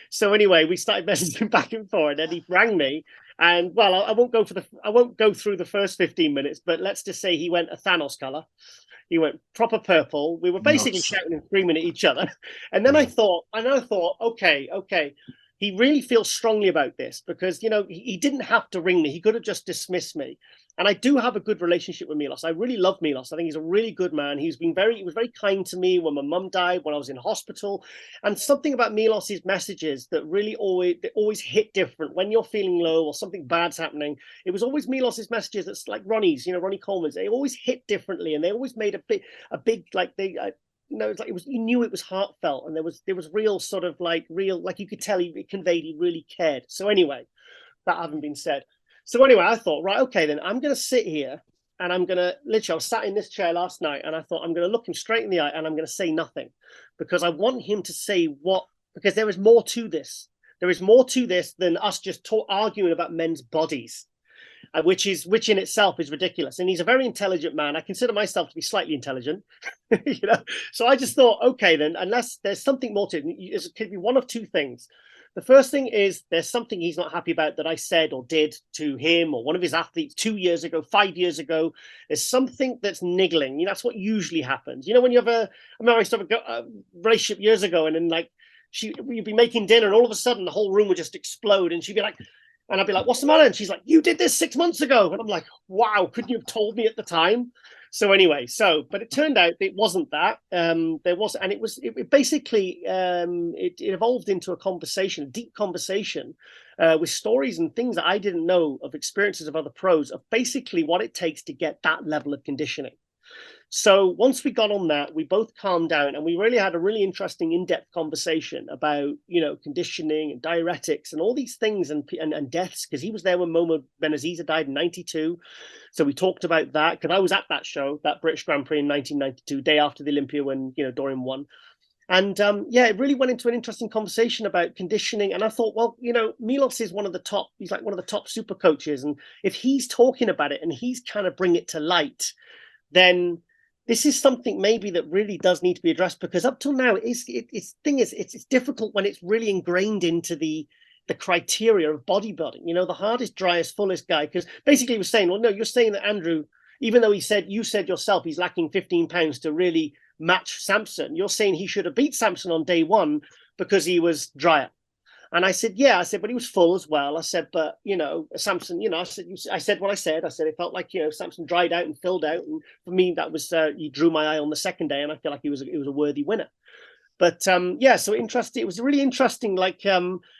So anyway, we started messaging back and forth, and he rang me. And well, I won't go through the first 15 minutes, but let's just say he went a Thanos color. He went proper purple. We were basically shouting and screaming at each other. And then I thought, okay. He really feels strongly about this, because, he didn't have to ring me. He could have just dismissed me. And I do have a good relationship with Milos. I really love Milos. I think he's a really good man. He was very kind to me when my mum died, when I was in hospital. And something about Milos's messages that really always hit different when you're feeling low or something bad's happening. It was always Milos's messages that's like Ronnie's, Ronnie Coleman's. They always hit differently, and they always made a big like they. It's like you knew it was heartfelt, and there was real sort of like you could tell it conveyed he really cared. So anyway, that having been said. So anyway, I thought, right, okay, then I'm going to sit here and I'm going to literally, I was sat in this chair last night and I thought, I'm going to look him straight in the eye and I'm going to say nothing because I want him to say because there is more to this. There is more to this than us just arguing about men's bodies, which in itself is ridiculous. And he's a very intelligent man. I consider myself to be slightly intelligent, So I just thought, okay, then, unless there's something more to it, it could be one of two things. The first thing is there's something he's not happy about that I said or did to him or one of his athletes 2 years ago, 5 years ago. There's something that's niggling. That's what usually happens. When you have I remember I used to have a relationship years ago, and then like you'd be making dinner, and all of a sudden the whole room would just explode, and she'd be like, and I'd be like, "What's the matter?" And she's like, "You did this 6 months ago," and I'm like, "Wow, couldn't you have told me at the time?" So anyway, but it turned out it wasn't that. There was, and it basically it evolved into a deep conversation with stories and things that I didn't know of, experiences of other pros, of basically what it takes to get that level of conditioning. So once we got on that, we both calmed down and we really had a really interesting in-depth conversation about, conditioning and diuretics and all these things and deaths, because he was there when Momo Benaziza died in 92. So we talked about that because I was at that show, that British Grand Prix in 1992, day after the Olympia when, Dorian won. And it really went into an interesting conversation about conditioning. And I thought, well, Milos is he's like one of the top super coaches. And if he's talking about it and he's kind of bring it to light, then this is something maybe that really does need to be addressed, because up till now, it's difficult when it's really ingrained into the criteria of bodybuilding. The hardest, driest, fullest guy, because basically he was saying, well, no, you're saying that Andrew, even though you said yourself he's lacking 15 pounds to really match Samson, you're saying he should have beat Samson on day one because he was drier. And I said, yeah, but he was full as well. I said, but, Samson, I said what I said. I said, it felt like, Samson dried out and filled out. And for me, that was, he drew my eye on the second day. And I feel like he was a worthy winner. But so interesting. It was really interesting. Like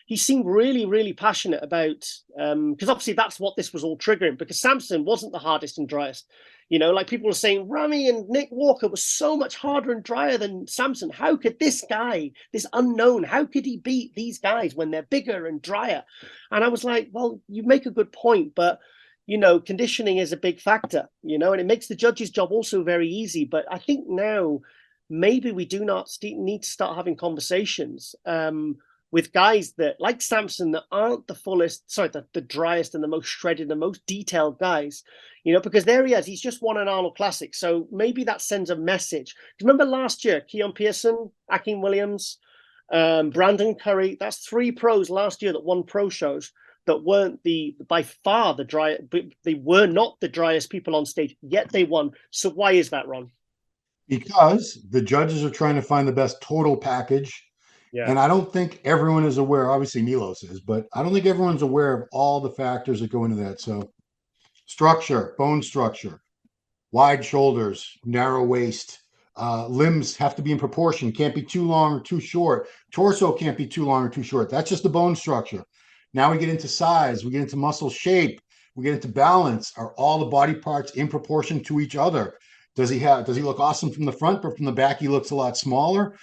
he seemed really, really passionate about, because obviously that's what this was all triggering, because Samson wasn't the hardest and driest. Like people were saying, Rami and Nick Walker was so much harder and drier than Samson. How could this guy, this unknown, how could he beat these guys when they're bigger and drier? And I was like, well, you make a good point, but conditioning is a big factor, and it makes the judge's job also very easy. But I think now maybe we do not need to start having conversations with guys that, like Samson, that aren't the driest and the most shredded, the most detailed guys, because there he is. He's just won an Arnold Classic. So maybe that sends a message. Do you remember last year, Keon Pearson, Akin Williams, Brandon Curry? That's 3 pros last year that won pro shows that weren't by far the dry. They were not the driest people on stage, yet they won. So why is that, Ron? Because the judges are trying to find the best total package. Yeah. And I don't think everyone is aware, obviously Milos is, but I don't think everyone's aware of all the factors that go into that. So structure, bone structure, wide shoulders, narrow waist, limbs have to be in proportion, can't be too long or too short. Torso can't be too long or too short. That's just the bone structure. Now we get into size, we get into muscle shape, we get into balance. Are all the body parts in proportion to each other? Does he look awesome from the front, but from the back he looks a lot smaller?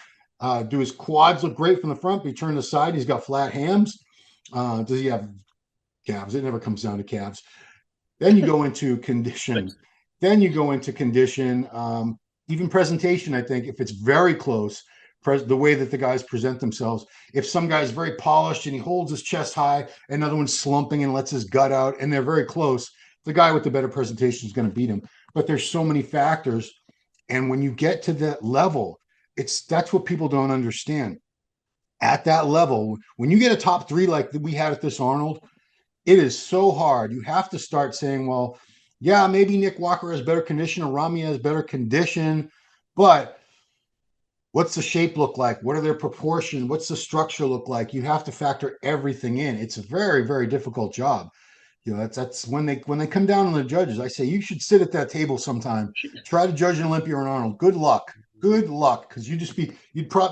Do his quads look great from the front, but you turn the side, he's got flat hams? Does he have calves? It never comes down to calves. Then you go into condition. Even presentation, I think, if it's very close, the way that the guys present themselves. If some guy's very polished and he holds his chest high, another one's slumping and lets his gut out, and they're very close, the guy with the better presentation is going to beat him. But there's so many factors. And when you get to that level, that's what people don't understand. At that level, when you get a top 3 like we had at this Arnold, it is so hard. You have to start saying, well, yeah, maybe Nick Walker has better condition or Rami has better condition, but what's the shape look like? What are their proportions? What's the structure look like? You have to factor everything in. It's a very, very difficult job. That's when they come down on the judges. I say you should sit at that table sometime. Try to judge an Olympia or an Arnold. Good luck, because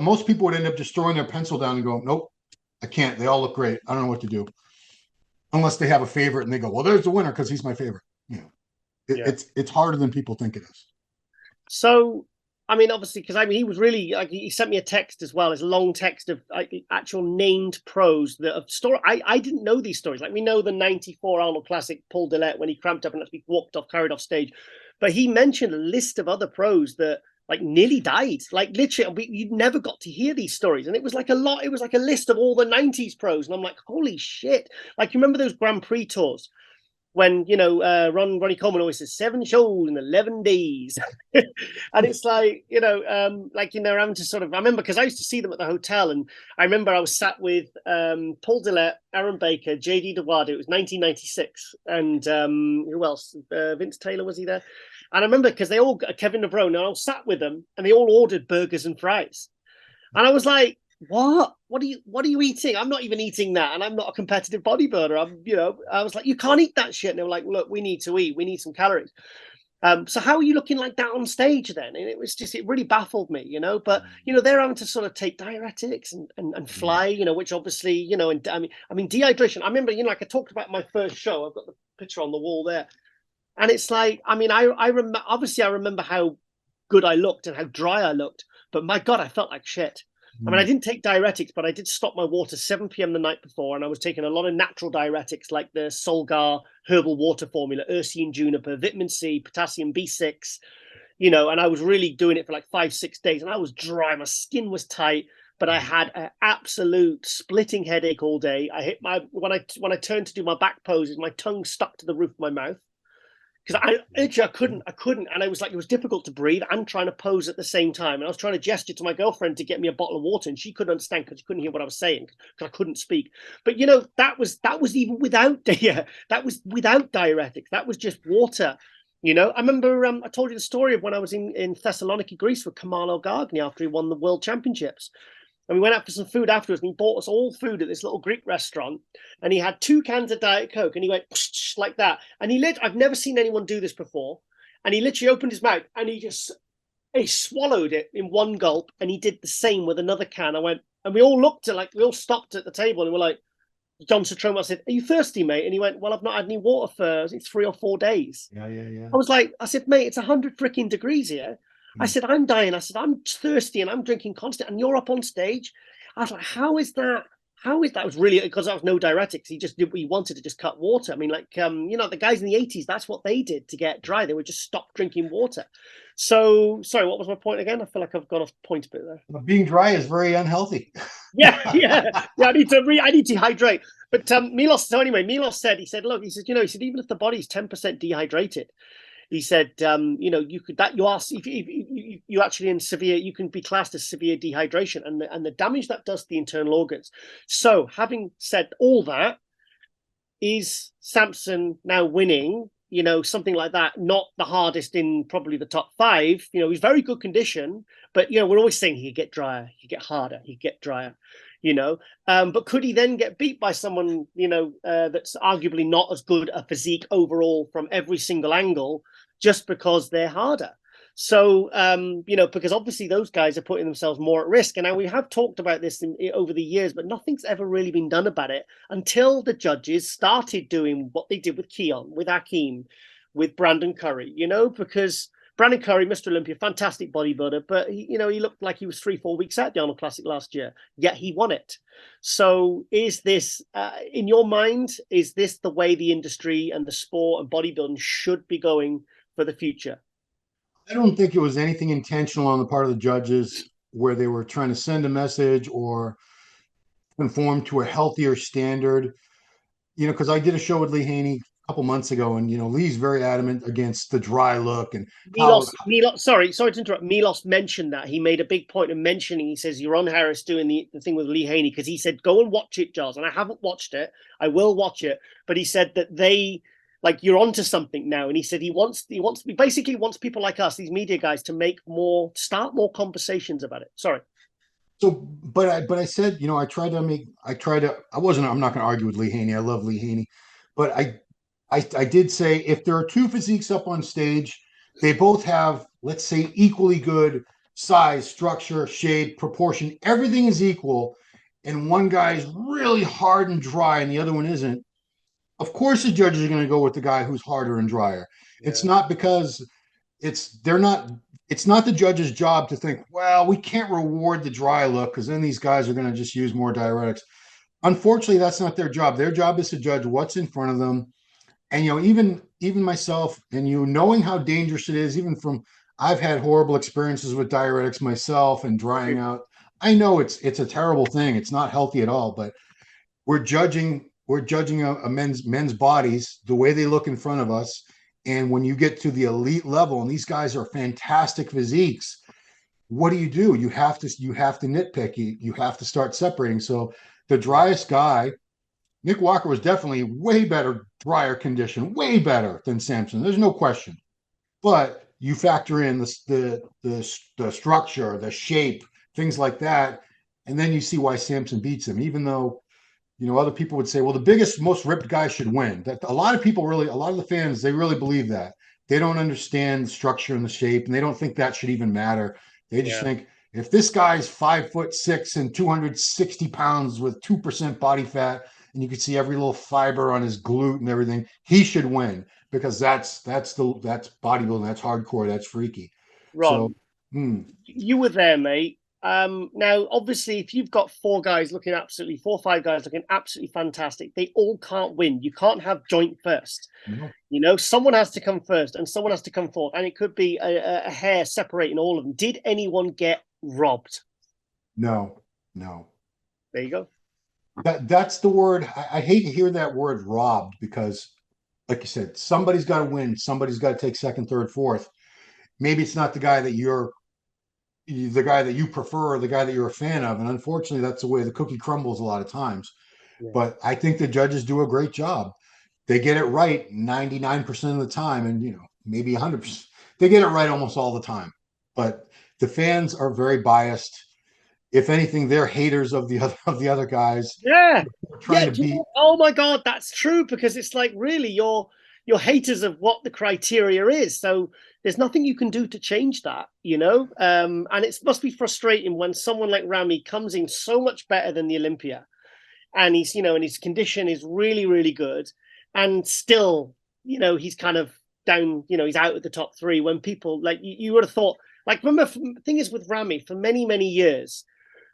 most people would end up just throwing their pencil down and go, nope, I can't. They all look great. I don't know what to do, unless they have a favorite and they go, well, there's the winner because he's my favorite. Yeah. It's harder than people think it is. So, I mean, obviously, because I mean, he was really like he sent me a text as well. It's a long text of actual named pros that of story. I didn't know these stories. Like we know the '94 Arnold Classic, Paul Dillette when he cramped up and actually walked off, carried off stage, but he mentioned a list of other pros that like nearly died. Like literally, you never got to hear these stories, and it was like a lot. It was like a list of all the '90s pros, and I'm like, holy shit! Like you remember those Grand Prix tours? When Ronnie Coleman always says 7 shows in 11 days, and it's like having to sort of. I remember because I used to see them at the hotel, and I remember I was sat with Paul Dillette, Aaron Baker, JD Dewado. It was 1996, and who else? Vince Taylor, was he there? And I remember because they all Kevin Navarone, and I was sat with them, and they all ordered burgers and fries, and I was like, what? What are you eating? I'm not even eating that, and I'm not a competitive bodybuilder. I was like, you can't eat that shit. And they were like, look, we need to eat. We need some calories. So how are you looking like that on stage then? And it really baffled me, But they're having to sort of take diuretics and fly, which obviously, and I mean dehydration. I remember, like I talked about my first show. I've got the picture on the wall there, and it's like, I mean, I remember obviously I remember how good I looked and how dry I looked, but my God, I felt like shit. I mean, I didn't take diuretics, but I did stop my water 7 p.m. the night before, and I was taking a lot of natural diuretics like the Solgar herbal water formula, urcine juniper, vitamin C, potassium B6, and I was really doing it for like 5-6 days, and I was dry. My skin was tight, but I had an absolute splitting headache all day. I hit when I turned to do my back poses, my tongue stuck to the roof of my mouth. Because I couldn't, and it was difficult to breathe and trying to pose at the same time. And I was trying to gesture to my girlfriend to get me a bottle of water, and she couldn't understand because she couldn't hear what I was saying because I couldn't speak. But that was even without that was without diuretics. That was just water. I remember I told you the story of when I was in Thessaloniki, Greece with Kamal Elgargni after he won the World Championships. And we went out for some food afterwards, and he bought us all food at this little Greek restaurant. And he had 2 cans of Diet Coke, and he went like that. And I've never seen anyone do this before. And he literally opened his mouth, and he swallowed it in one gulp, and he did the same with another can. And we all we all stopped at the table, and we're like, John Citroma, I said, are you thirsty, mate? And he went, well, I've not had any water for 3 or 4 days. Yeah. I said, mate, it's 100 freaking degrees here. I said, I'm dying. I said, I'm thirsty and I'm drinking constant, and you're up on stage. I was like, how is that? It was really because I was no diuretics. He wanted to just cut water. I mean, like, the guys in the 80s, that's what they did to get dry. They would just stop drinking water. So, sorry, what was my point again? I feel like I've got off point a bit there. Being dry is very unhealthy. yeah. I need to hydrate. But Milos said, look, he said, even if the body's 10% dehydrated, he said, you could you actually in severe, you can be classed as severe dehydration and the damage that does to the internal organs. So having said all that, is Samson now winning, something like that, not the hardest in probably the top 5, he's very good condition, but, we're always saying he could get drier, he could get harder, he could get drier, but could he then get beat by someone, that's arguably not as good a physique overall from every single angle just because they're harder? So, because obviously those guys are putting themselves more at risk. And now we have talked about this over the years, but nothing's ever really been done about it until the judges started doing what they did with Keon, with Hakeem, with Brandon Curry, because Brandon Curry, Mr. Olympia, fantastic bodybuilder, but he looked like he was 3-4 weeks out the Arnold Classic last year, yet he won it. So is this, in your mind, is this the way the industry and the sport and bodybuilding should be going for the future? I don't think it was anything intentional on the part of the judges where they were trying to send a message or conform to a healthier standard. Because I did a show with Lee Haney a couple months ago, and Lee's very adamant against the dry look and Milos, sorry to interrupt. Milos mentioned that. He made a big point of mentioning, he says, you're on Harris doing the thing with Lee Haney, because he said, go and watch it, Giles. And I haven't watched it. I will watch it. But he said that you're onto something now. And he said he basically wants people like us, these media guys, to start more conversations about it. Sorry. So, but I said, I'm not going to argue with Lee Haney. I love Lee Haney, but I did say if there are two physiques up on stage, they both have, let's say, equally good size, structure, shape, proportion. Everything is equal, and one guy is really hard and dry, and the other one isn't. Of course, the judges are going to go with the guy who's harder and drier. It's Yeah. not because they're not. It's not the judge's job to think, well, we can't reward the dry look because then these guys are going to just use more diuretics. Unfortunately, that's not their job. Their job is to judge what's in front of them. And even myself and knowing how dangerous it is, even from I've had horrible experiences with diuretics myself and drying out. I know it's a terrible thing. It's not healthy at all, but we're judging a men's bodies the way they look in front of us. And when you get to the elite level, and these guys are fantastic physiques, what do? You have to nitpick. You have to start separating. So the driest guy, Nick Walker, was definitely way better drier condition, way better than Samson. There's no question. But you factor in the structure, the shape, things like that, and then you see why Samson beats him. Even though other people would say, well, the biggest, most ripped guy should win. That a lot of people really, a lot of the fans, they really believe that. They don't understand the structure and the shape, and they don't think that should even matter. They just Yeah. think if this guy's 5'6" and 260 pounds with 2% body fat, and you can see every little fiber on his glute and everything, he should win because that's bodybuilding, that's hardcore, that's freaky. So, Ron, you were there, mate. Now, obviously, if you've got four or five guys looking absolutely fantastic, they all can't win. You can't have joint first. no, Someone has to come first and someone has to come fourth, and it could be a hair separating all of them. Did anyone get robbed? no, no. There you go. That's the word. I hate to hear that word robbed because, like you said, somebody's got to win. Somebody's got to take second, third, fourth. Maybe it's not the guy that you prefer, or the guy that you're a fan of, and unfortunately, that's the way the cookie crumbles a lot of times. Yeah. But I think the judges do a great job. They get it right 99% of the time, and maybe 100%. They get it right almost all the time. But the fans are very biased. If anything, they're haters of the other guys. Yeah. Trying Yeah. to beat. Oh my God, that's true because it's like really you're haters of what the criteria is. So there's nothing you can do to change that. And it must be frustrating when someone like Ramy comes in so much better than the Olympia, and and his condition is really, really good, and still, he's kind of down. He's out of the top three. When people like you would have thought, like, remember, the thing is with Ramy for many, many years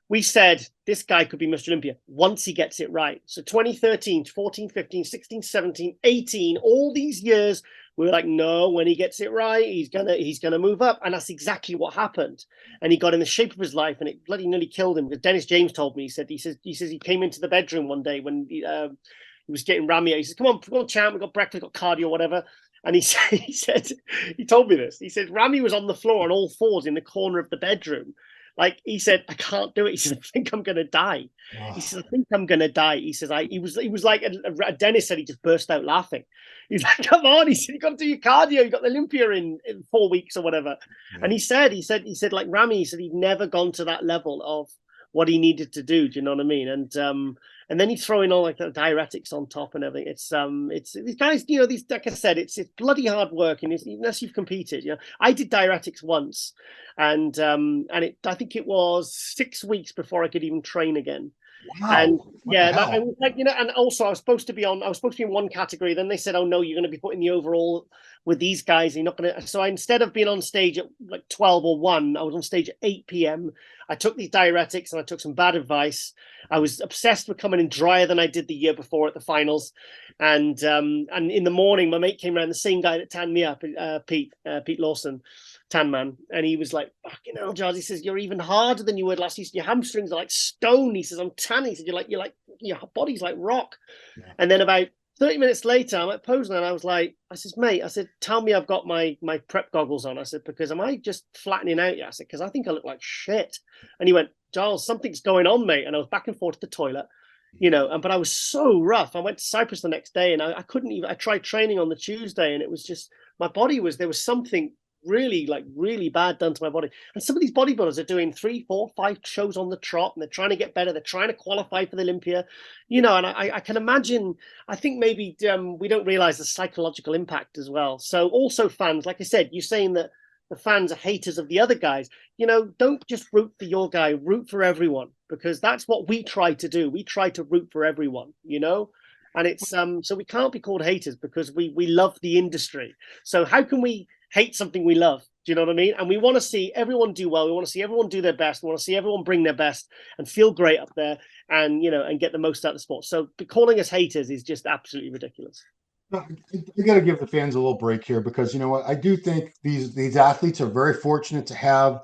we said this guy could be Mr. Olympia once he gets it right. So 2013, 14, 15, 16, 17, 18, all these years, we were like, no, when he gets it right, he's gonna move up. And that's exactly what happened. And he got in the shape of his life, and it bloody nearly killed him. Because Dennis James told me, he says he came into the bedroom one day when he was getting Ramy. He says, come on, champ, we got breakfast, we got cardio, whatever. And he told me this. He said Ramy was on the floor on all fours in the corner of the bedroom. Like he said, I can't do it. He said, I think I'm going to die. He says, I think I'm going to die. He says, he was like, Dennis said he just burst out laughing. He's like, come on. He said, you got to do your cardio. You got the Olympia in 4 weeks or whatever. Yeah. And he said, like Ramy, he said he'd never gone to that level of what he needed to do. Do you know what I mean? And then he's throwing all like the diuretics on top and everything. It's these guys, these, like I said, it's bloody hard work, and unless you've competed, I did diuretics once, and I think it was 6 weeks before I could even train again. Wow. And I was like, and also I was supposed to be in one category. Then they said, oh no, you're going to be put in the overall with these guys. And you're not going to. So instead of being on stage at like 12 or 1, I was on stage at 8 p.m. I took these diuretics and I took some bad advice. I was obsessed with coming in drier than I did the year before at the finals. And in the morning, my mate came around, the same guy that tanned me up, Pete Lawson, tan man, and he was like, fucking hell, Giles. He says, you're even harder than you were last year. Your hamstrings are like stone. He says, I'm tan. He said, you're like your body's like rock. Yeah. And then about 30 minutes later, I'm at posing, and I said, mate, tell me I've got my prep goggles on. I said, because am I just flattening out? I said, because I think I look like shit. And he went, Giles, something's going on, mate. And I was back and forth to the toilet, but I was so rough. I went to Cyprus the next day, and I couldn't even. I tried training on the Tuesday, and it was just my body there was something really bad done to my body. And some of these bodybuilders are doing 3, 4, 5 shows on the trot, and they're trying to get better. They're trying to qualify for the Olympia, and I can imagine. I think maybe we don't realize the psychological impact as well. So also fans, like I said, you're saying that the fans are haters of the other guys. Don't just root for your guy, root for everyone, because that's what we try to do. We try to root for everyone, and it's so we can't be called haters because we love the industry. So how can we hate something we love? Do you know what I mean? And we want to see everyone do well. We want to see everyone do their best. We want to see everyone bring their best and feel great up there, and and get the most out of the sport. So calling us haters is just absolutely ridiculous. I got to give the fans a little break here, because you know what? I do think these athletes are very fortunate to have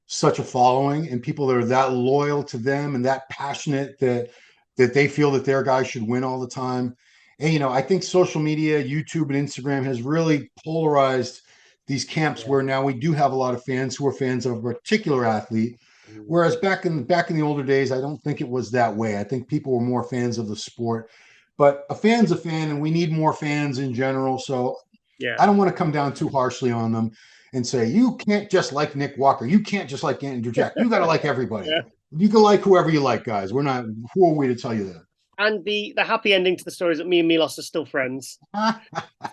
such a following and people that are that loyal to them and that passionate that they feel that their guy should win all the time. And I think social media, YouTube and Instagram has really polarized these camps, where now we do have a lot of fans who are fans of a particular athlete. Whereas back in the older days, I don't think it was that way. I think people were more fans of the sport. But a fan's a fan, and we need more fans in general. So I don't want to come down too harshly on them and say, you can't just like Nick Walker. You can't just like Andrew Jack. You got to like everybody. You can like whoever you like, guys. Who are we to tell you that? And the happy ending to the story is that me and Milos are still friends.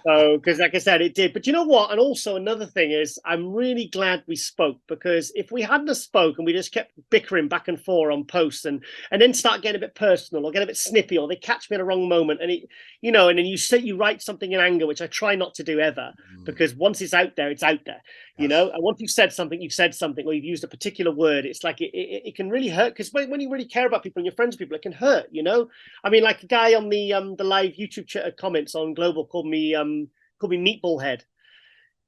So, because like I said, it did. But you know what? And also another thing is, I'm really glad we spoke, because if we hadn't have spoke and we just kept bickering back and forth on posts and then start getting a bit personal or get a bit snippy, or they catch me at a wrong moment, and and then you write something in anger, which I try not to do ever, because once it's out there, it's out there. And once you've said something, or you've used a particular word, it's like it can really hurt, because when you really care about people and you're friends with people, it can hurt, I mean, like a guy on the live YouTube comments on Global called me Meatball Head.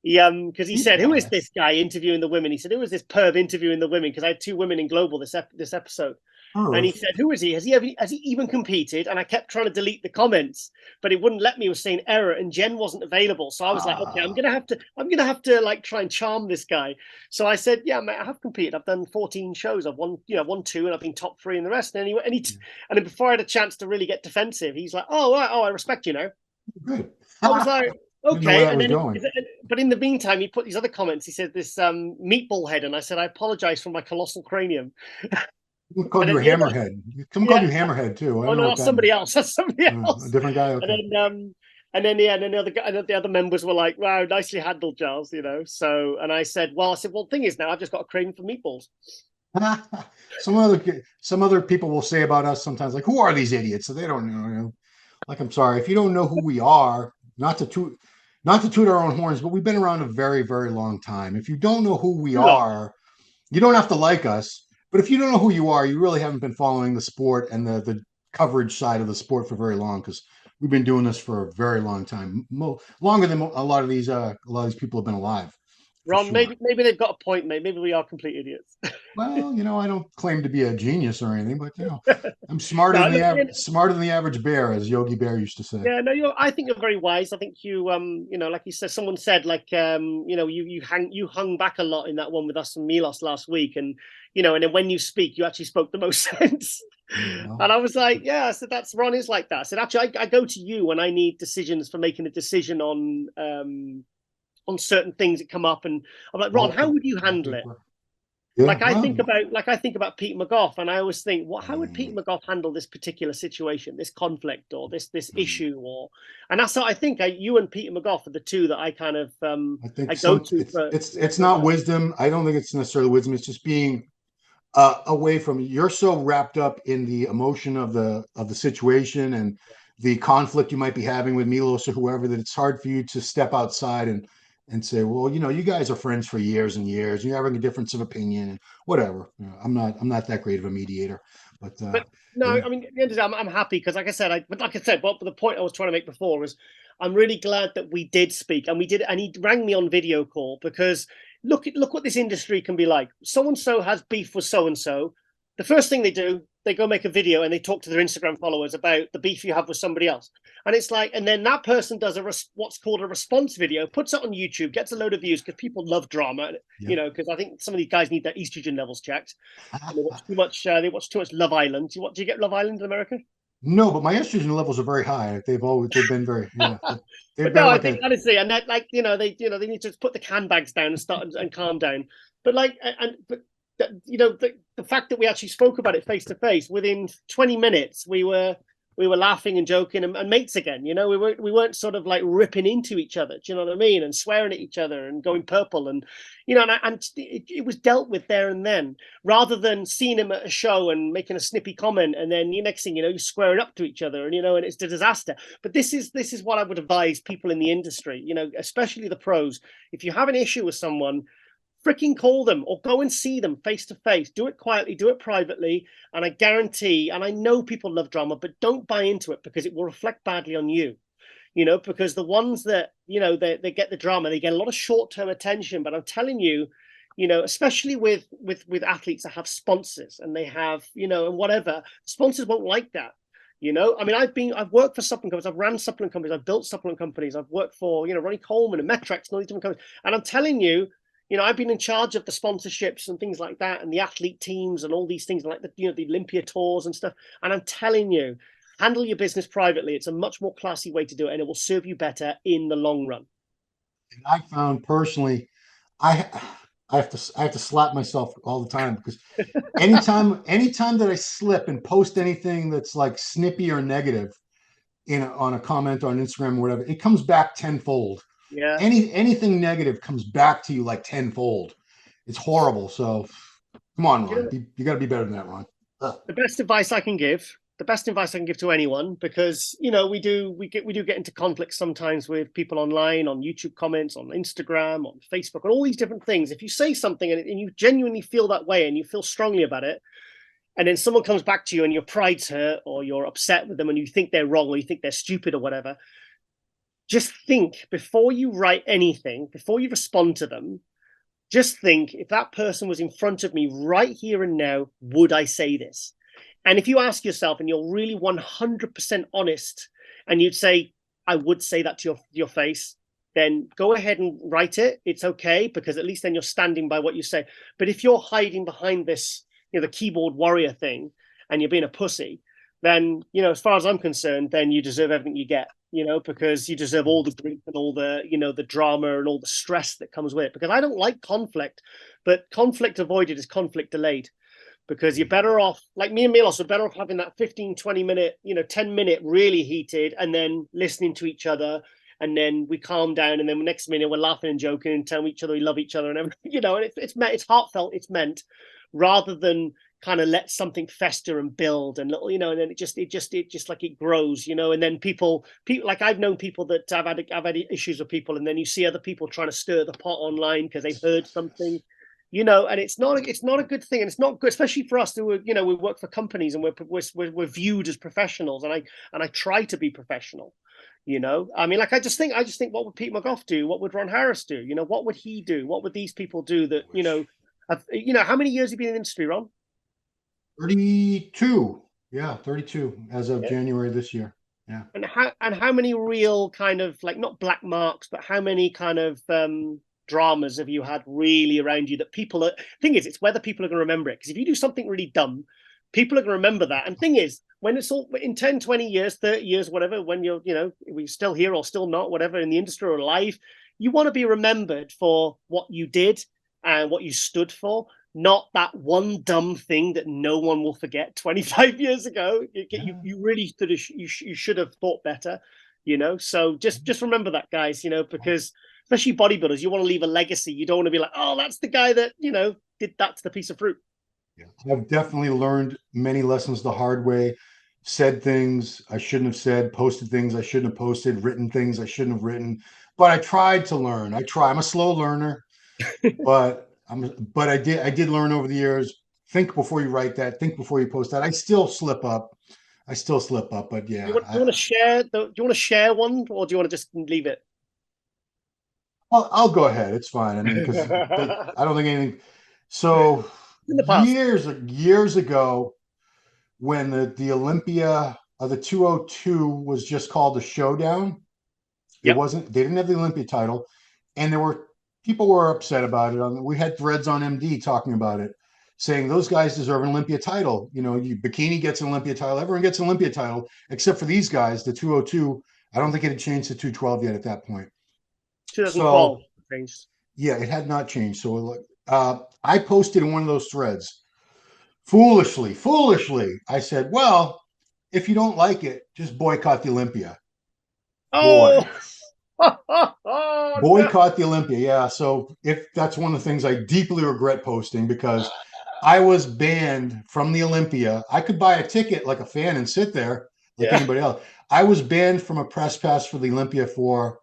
Because he said, "Who is this guy interviewing the women?" He said, "Who is this perv interviewing the women?" Because I had 2 women in Global this episode. And he said, "Who is he? Has he even competed?" And I kept trying to delete the comments, but it wouldn't let me. It was saying error, and Jen wasn't available. So I was like, "Okay, I'm gonna have to like try and charm this guy." So I said, "Yeah, mate, I have competed. I've done 14 shows. I've won 2, and I've been top 3 in the rest." And then before I had a chance to really get defensive, he's like, "Oh, right, I respect you now." Good. I was like, okay. And then, going. but in the meantime, he put these other comments. He said this meatball head, and I said, "I apologize for my colossal cranium." We'll call you a hammerhead. Someone called you hammerhead too. I don't know that's somebody else. That's somebody else. A different guy. Okay. And then the other members were like, "Wow, nicely handled, Giles." So, and I said, "Well, the thing is now I've just got a craving for meatballs." Some other people will say about us sometimes, like, "Who are these idiots?" So they don't know. Like, I'm sorry if you don't know who we are. Not to toot our own horns, but we've been around a very, very long time. If you don't know who we are, you don't have to like us. But if you don't know who you are, you really haven't been following the sport and the coverage side of the sport for very long, because we've been doing this for a very long time, longer than a lot of these people have been alive. Ron, sure. maybe they've got a point, mate. Maybe we are complete idiots. Well, I don't claim to be a genius or anything, but I'm smarter than the average bear, as Yogi Bear used to say. Yeah, no, I think you're very wise. I think you, like you said, someone said, like, you hung back a lot in that one with us and Milos last week, and and then when you speak, you actually spoke the most sense. Yeah. And I was like, yeah, I said, Ron is like that. I said, actually, I go to you when I need decisions for making a decision on certain things that come up, and I'm like, Ron, how would you handle it? Yeah, I think about Pete McGough, and I always think, how would Pete McGough handle this particular situation, this conflict, or this issue, and that's how I think you and Peter McGough are the two that I kind of go to. It's not wisdom. I don't think it's necessarily wisdom. It's just being away from. You're so wrapped up in the emotion of the situation and the conflict you might be having with Milos or whoever, that it's hard for you to step outside and say, well, you guys are friends for years and years. You're having a difference of opinion and whatever. I'm not that great of a mediator, but no, yeah. I mean, at the end of the day, I'm happy because, like I said, the point I was trying to make before was, I'm really glad that we did speak, and we did, and he rang me on video call, because look what this industry can be like. So and so has beef with so and so. The first thing they do, they go make a video and they talk to their Instagram followers about the beef you have with somebody else. And it's like, and then that person does what's called a response video, puts it on YouTube, gets a load of views because people love drama, because I think some of these guys need their estrogen levels checked. They watch too much Love Island. Do you get Love Island in America? No, but my estrogen levels are very high. They've been very, yeah. They've But no, been I like think a honestly, and that like they need to put the can bags down and start and calm down. But like but the fact that we actually spoke about it face to face within 20 minutes, we were laughing and joking and mates again. We weren't sort of like ripping into each other. Do you know what I mean? And swearing at each other and going purple and it was dealt with there and then, rather than seeing him at a show and making a snippy comment and then the next thing you're squaring up to each other and it's a disaster. But this is what I would advise people in the industry, especially the pros. If you have an issue with someone, freaking call them or go and see them face to face. Do it quietly, do it privately, and I guarantee, and I know people love drama, but don't buy into it because it will reflect badly on you. Because the ones that they get the drama, they get a lot of short-term attention. But I'm telling you, especially with athletes that have sponsors and they have and whatever, sponsors won't like that. I mean, I've worked for supplement companies, I've ran supplement companies, I've built supplement companies, I've worked for Ronnie Coleman and Metrex and all these different companies, and I'm telling you, I've been in charge of the sponsorships and things like that, and the athlete teams and all these things like the Olympia tours and stuff. And I'm telling you, handle your business privately. It's a much more classy way to do it, and it will serve you better in the long run. And I found personally, I I have to slap myself all the time because anytime that I slip and post anything that's like snippy or negative on a comment on Instagram or whatever, it comes back tenfold. Yeah. Anything negative comes back to you like tenfold. It's horrible. So come on, You Ron. know, You got to be better than that, Ron. Ugh. the best advice I can give, the best advice I can give to anyone, because we do get into conflicts sometimes with people online, on YouTube comments, on Instagram, on Facebook, and all these different things. If you say something and you genuinely feel that way and you feel strongly about it, and then someone comes back to you and your pride's hurt or you're upset with them and you think they're wrong or you think they're stupid or whatever, just think before you write anything, before you respond to them, just think, if that person was in front of me right here and now, would I say this? And if you ask yourself and you're really 100% honest and you'd say, I would say that to your face, then go ahead and write it. It's okay, because at least then you're standing by what you say. But if you're hiding behind this, the keyboard warrior thing, and you're being a pussy, then, as far as I'm concerned, then you deserve everything you get, because you deserve all the grief and all the drama and all the stress that comes with it. Because I don't like conflict, but conflict avoided is conflict delayed. Because you're better off, like me and Milos are better off having that 15, 20 minute, 10-minute really heated and then listening to each other. And then we calm down. And then the next minute we're laughing and joking and telling each other we love each other and everything, and it's heartfelt, it's meant, rather than kind of let something fester and build and little, and then it just like it grows, and then people like I've known people that I've had issues with people, and then you see other people trying to stir the pot online because they've heard something, and it's not a good thing, and it's not good, especially for us who we work for companies and we're viewed as professionals, and I try to be professional. I mean, like I just think what would Pete McGough do? What would Ron Harris do? What would he do? What would these people do that how many years have you been in the industry, Ron? 32. Yeah, 32 as of Yeah. January this year. Yeah. And how many real kind of like, not black marks, but how many kind of dramas have you had really around you that people are, thing is, it's whether people are going to remember it. Because if you do something really dumb, people are going to remember that. And thing is, when it's all in 10, 20 years, 30 years, whatever, when we're still here or still not, whatever, in the industry or alive, you want to be remembered for what you did and what you stood for, not that one dumb thing that no one will forget 25 years ago. You really should have thought better, So just remember that, guys, because especially bodybuilders, you want to leave a legacy. You don't want to be like, oh, that's the guy that, did that to the piece of fruit. Yeah. I've definitely learned many lessons the hard way, said things I shouldn't have said, posted things I shouldn't have posted, written things I shouldn't have written. But I tried to learn. I'm a slow learner, but I did learn over the years. Think before you write that, think before you post that. I still slip up. But You yeah, want, you want to share do you want to share one, or do you want to just leave it? I'll go ahead. It's fine. I mean, because I don't think anything. So In the past. years ago, when the Olympia the 202 was just called the Showdown. It Yep. wasn't. They didn't have the Olympia title, and there were people were upset about it. We had threads on MD talking about it. saying those guys deserve an Olympia title. Bikini gets an Olympia title. Everyone gets an Olympia title, except for these guys, the 202. I don't think it had changed to 212 yet at that point. 2012 So, changed. yeah, it had not changed. So I posted in one of those threads, foolishly, I said, well, if you don't like it, just boycott the Olympia. Boy, Oh, oh no. boycott the Olympia. Yeah. So if that's one of the things I deeply regret posting, because I was banned from the Olympia. I could buy a ticket like a fan and sit there like Yeah. anybody else. I was banned from a press pass for the Olympia for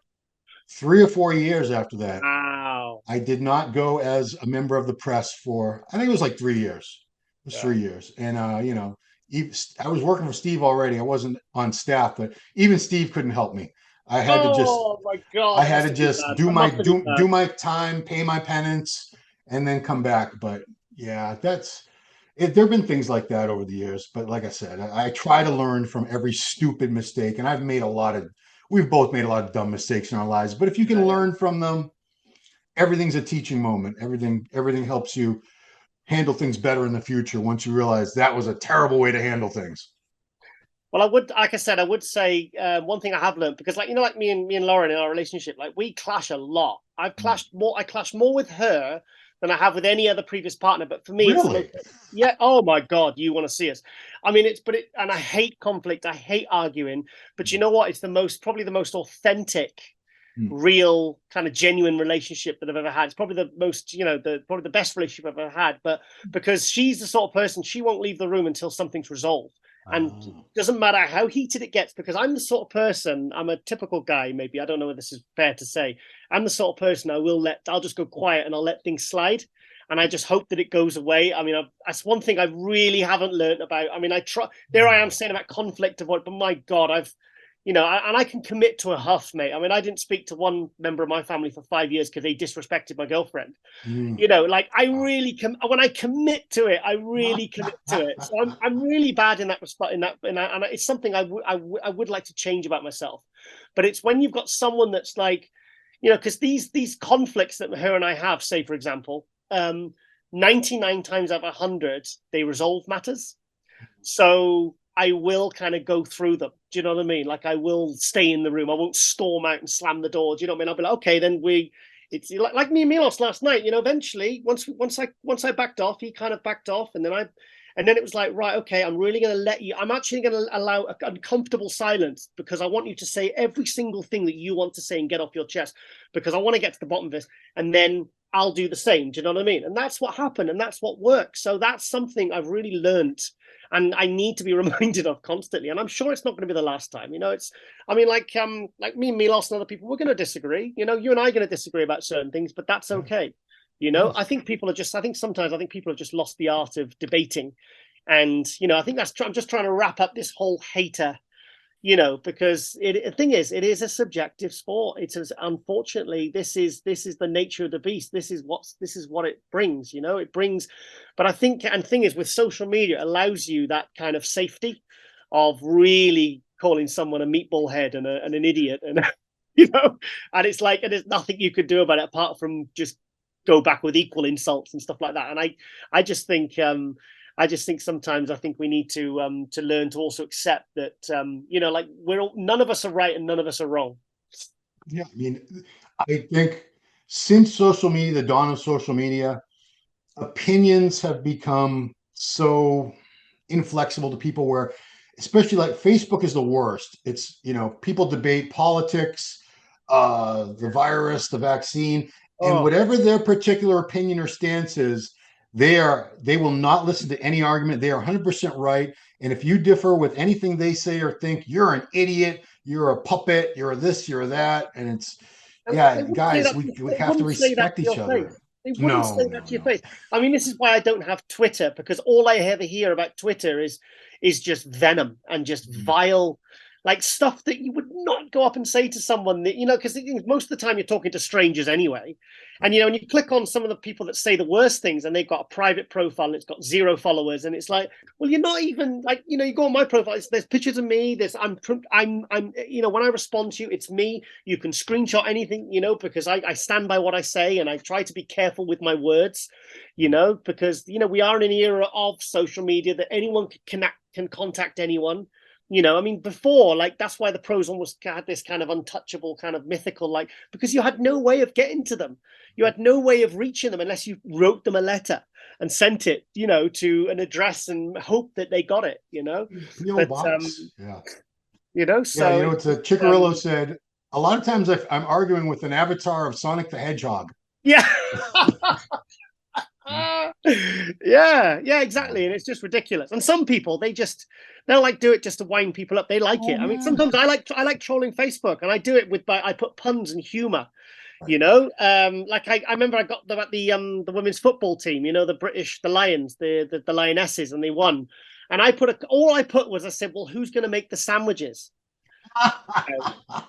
3 or 4 years after that. Wow. I did not go as a member of the press for, I think it was like 3 years. It was Yeah. 3 years. And, I was working for Steve already. I wasn't on staff, but even Steve couldn't help me. I had to just Oh my God, I that had must to have been just bad. do That my must have been do bad. my time, pay my penance, and then come back. But yeah, that's it. There have been things like that over the years. But like I said, I try to learn from every stupid mistake, and we've both made a lot of dumb mistakes in our lives. But if you can Yeah. learn from them, everything's a teaching moment. Everything helps you handle things better in the future once you realize that was a terrible way to handle things. Well, I would, like I said, I would say one thing I have learned, because, like, like me and Lauren in our relationship, like, we clash a lot. I clash more with her than I have with any other previous partner. But for me, it's the most. Really? Yeah. Oh my God, you want to see us? I mean, and I hate conflict. I hate arguing. But you know what? It's probably the most authentic, Hmm. real, kind of genuine relationship that I've ever had. It's probably the most, probably the best relationship I've ever had. But because she's the sort of person, she won't leave the room until something's resolved. And it Oh. doesn't matter how heated it gets, because I'm the sort of person, I'm a typical guy, maybe. I don't know if this is fair to say. I'm the sort of person I'll just go quiet and I'll let things slide. And I just hope that it goes away. I mean, that's one thing I really haven't learned about. I mean, there I am saying about conflict avoid, but my God, and I can commit to a huff, mate. I mean, I didn't speak to one member of my family for 5 years because they disrespected my girlfriend. Mm. Like, I really when I commit to it, I really commit to it. So I'm really bad in that respect, and it's something I would like to change about myself. But it's when you've got someone that's like, because these conflicts that her and I have, say for example, 99 times out of 100 they resolve matters. So I will kind of go through them. Do you know what I mean? Like, I will stay in the room. I won't storm out and slam the door. Do you know what I mean? I'll be like, okay, then it's like me and Milos last night. Eventually, once I backed off, he kind of backed off, and then it was like, right, okay, I'm really going to let you. I'm actually going to allow an uncomfortable silence, because I want you to say every single thing that you want to say and get off your chest, because I want to get to the bottom of this, and then I'll do the same. Do you know what I mean? And that's what happened, and that's what works. So that's something I've really learned, and I need to be reminded of constantly. And I'm sure it's not going to be the last time. I mean, like me and Milos and other people, we're going to disagree. You and I are going to disagree about certain things, but that's okay. Yes. I think sometimes people have just lost the art of debating. And, I think I'm just trying to wrap up this whole hater, because the thing is, it is a subjective sport. Unfortunately, this is the nature of the beast. This is what it brings. It brings. But I think, and thing is, with social media, it allows you that kind of safety of really calling someone a meatball head and an idiot, and and it's like, and there's nothing you could do about it apart from just go back with equal insults and stuff like that. And I just think sometimes I think we need to learn to also accept that like, none of us are right and none of us are wrong. Yeah, I mean, I think since social media, the dawn of social media, opinions have become so inflexible to people, where especially like Facebook is the worst. It's, people debate politics, the virus, the vaccine, and Oh, whatever their particular opinion or stance is, they will not listen to any argument. They are 100% right. And if you differ with anything they say or think, you're an idiot, you're a puppet, you're this, you're that. And it's, and yeah, they wouldn't say guys, that. we They have to wouldn't say that respect to each your other. face. They wouldn't say No, that no, to your no. face. I mean, this is why I don't have Twitter, because all I ever hear about Twitter is just venom and just Mm. vile. like stuff that you would not go up and say to someone that, because most of the time you're talking to strangers anyway. And, when you click on some of the people that say the worst things and they've got a private profile and it's got 0 followers, and it's like, well, you're not even like, you go on my profile, there's pictures of me, I'm when I respond to you, it's me. You can screenshot anything, because I stand by what I say, and I try to be careful with my words, because, we are in an era of social media that anyone can contact anyone. Before, like, that's why the pros almost had this kind of untouchable, kind of mythical, like, because you had no way of getting to them. You had no way of reaching them unless you wrote them a letter and sent it, to an address and hope that they got it, P.O. box. Yeah. So yeah, it's Chickarillo said, a lot of times I'm arguing with an avatar of Sonic the Hedgehog. Yeah. yeah, exactly. And it's just ridiculous. And some people, they'll like do it just to wind people up. They like it. I mean, sometimes I like trolling Facebook, and I do it I put puns and humor. Like I remember I got them at the women's football team, the Lions, the Lionesses, and they won. And all I put was, I said, well, who's going to make the sandwiches?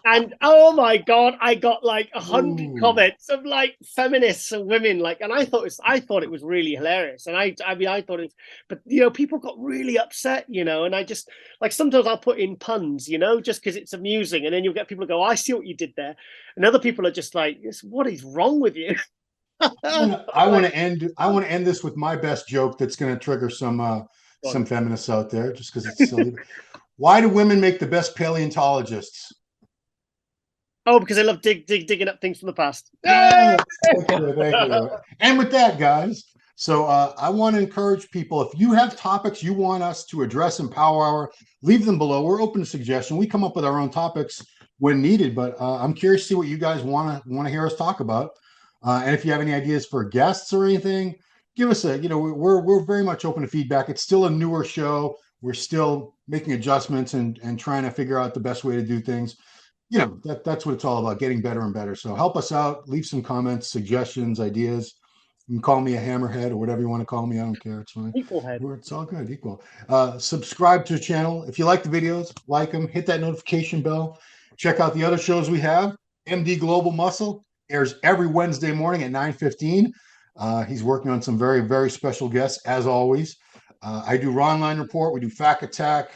And oh my god, I got like 100 comments of like feminists and women, like, and I thought it was really hilarious. And I thought it, but people got really upset, and I just, like, sometimes I'll put in puns, just because it's amusing, and then you'll get people to go, oh, I see what you did there, and other people are just like, what is wrong with you? I want to end this with my best joke that's going to trigger some feminists out there, just because it's silly. Why do women make the best paleontologists? Oh, because they love digging up things from the past. Yeah, thank you. And with that, guys, so I want to encourage people, if you have topics you want us to address in Power Hour, leave them below. We're open to suggestion. We come up with our own topics when needed, but I'm curious to see what you guys want to hear us talk about. And if you have any ideas for guests or anything, give us we're very much open to feedback. It's still a newer show. We're still making adjustments and trying to figure out the best way to do things. That's what it's all about, getting better and better. So help us out. Leave some comments, suggestions, ideas. You can call me a hammerhead or whatever you want to call me. I don't care. It's fine. Equal head. It's all good. Equal. Subscribe to the channel. If you like the videos, like them. Hit that notification bell. Check out the other shows we have. MD Global Muscle airs every Wednesday morning at 9:15. He's working on some very, very special guests, as always. I do Raw Online Report. We do Fact Attack.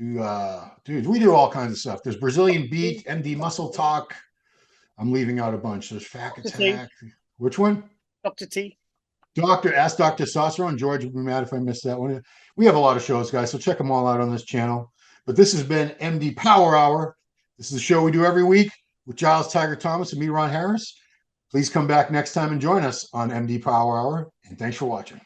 We do all kinds of stuff. There's Brazilian Beat, MD Muscle Talk. I'm leaving out a bunch. There's Fact Attack. Which one? Dr. T. Ask Dr. Saucero, and George would be mad if I missed that one. We have a lot of shows, guys, so check them all out on this channel. But this has been MD Power Hour. This is a show we do every week with Giles, Tiger Thomas, and me, Ron Harris. Please come back next time and join us on MD Power Hour. And thanks for watching.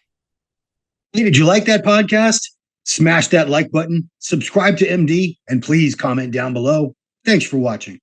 Hey, did you like that podcast? Smash that like button, subscribe to MD, and please comment down below. Thanks for watching.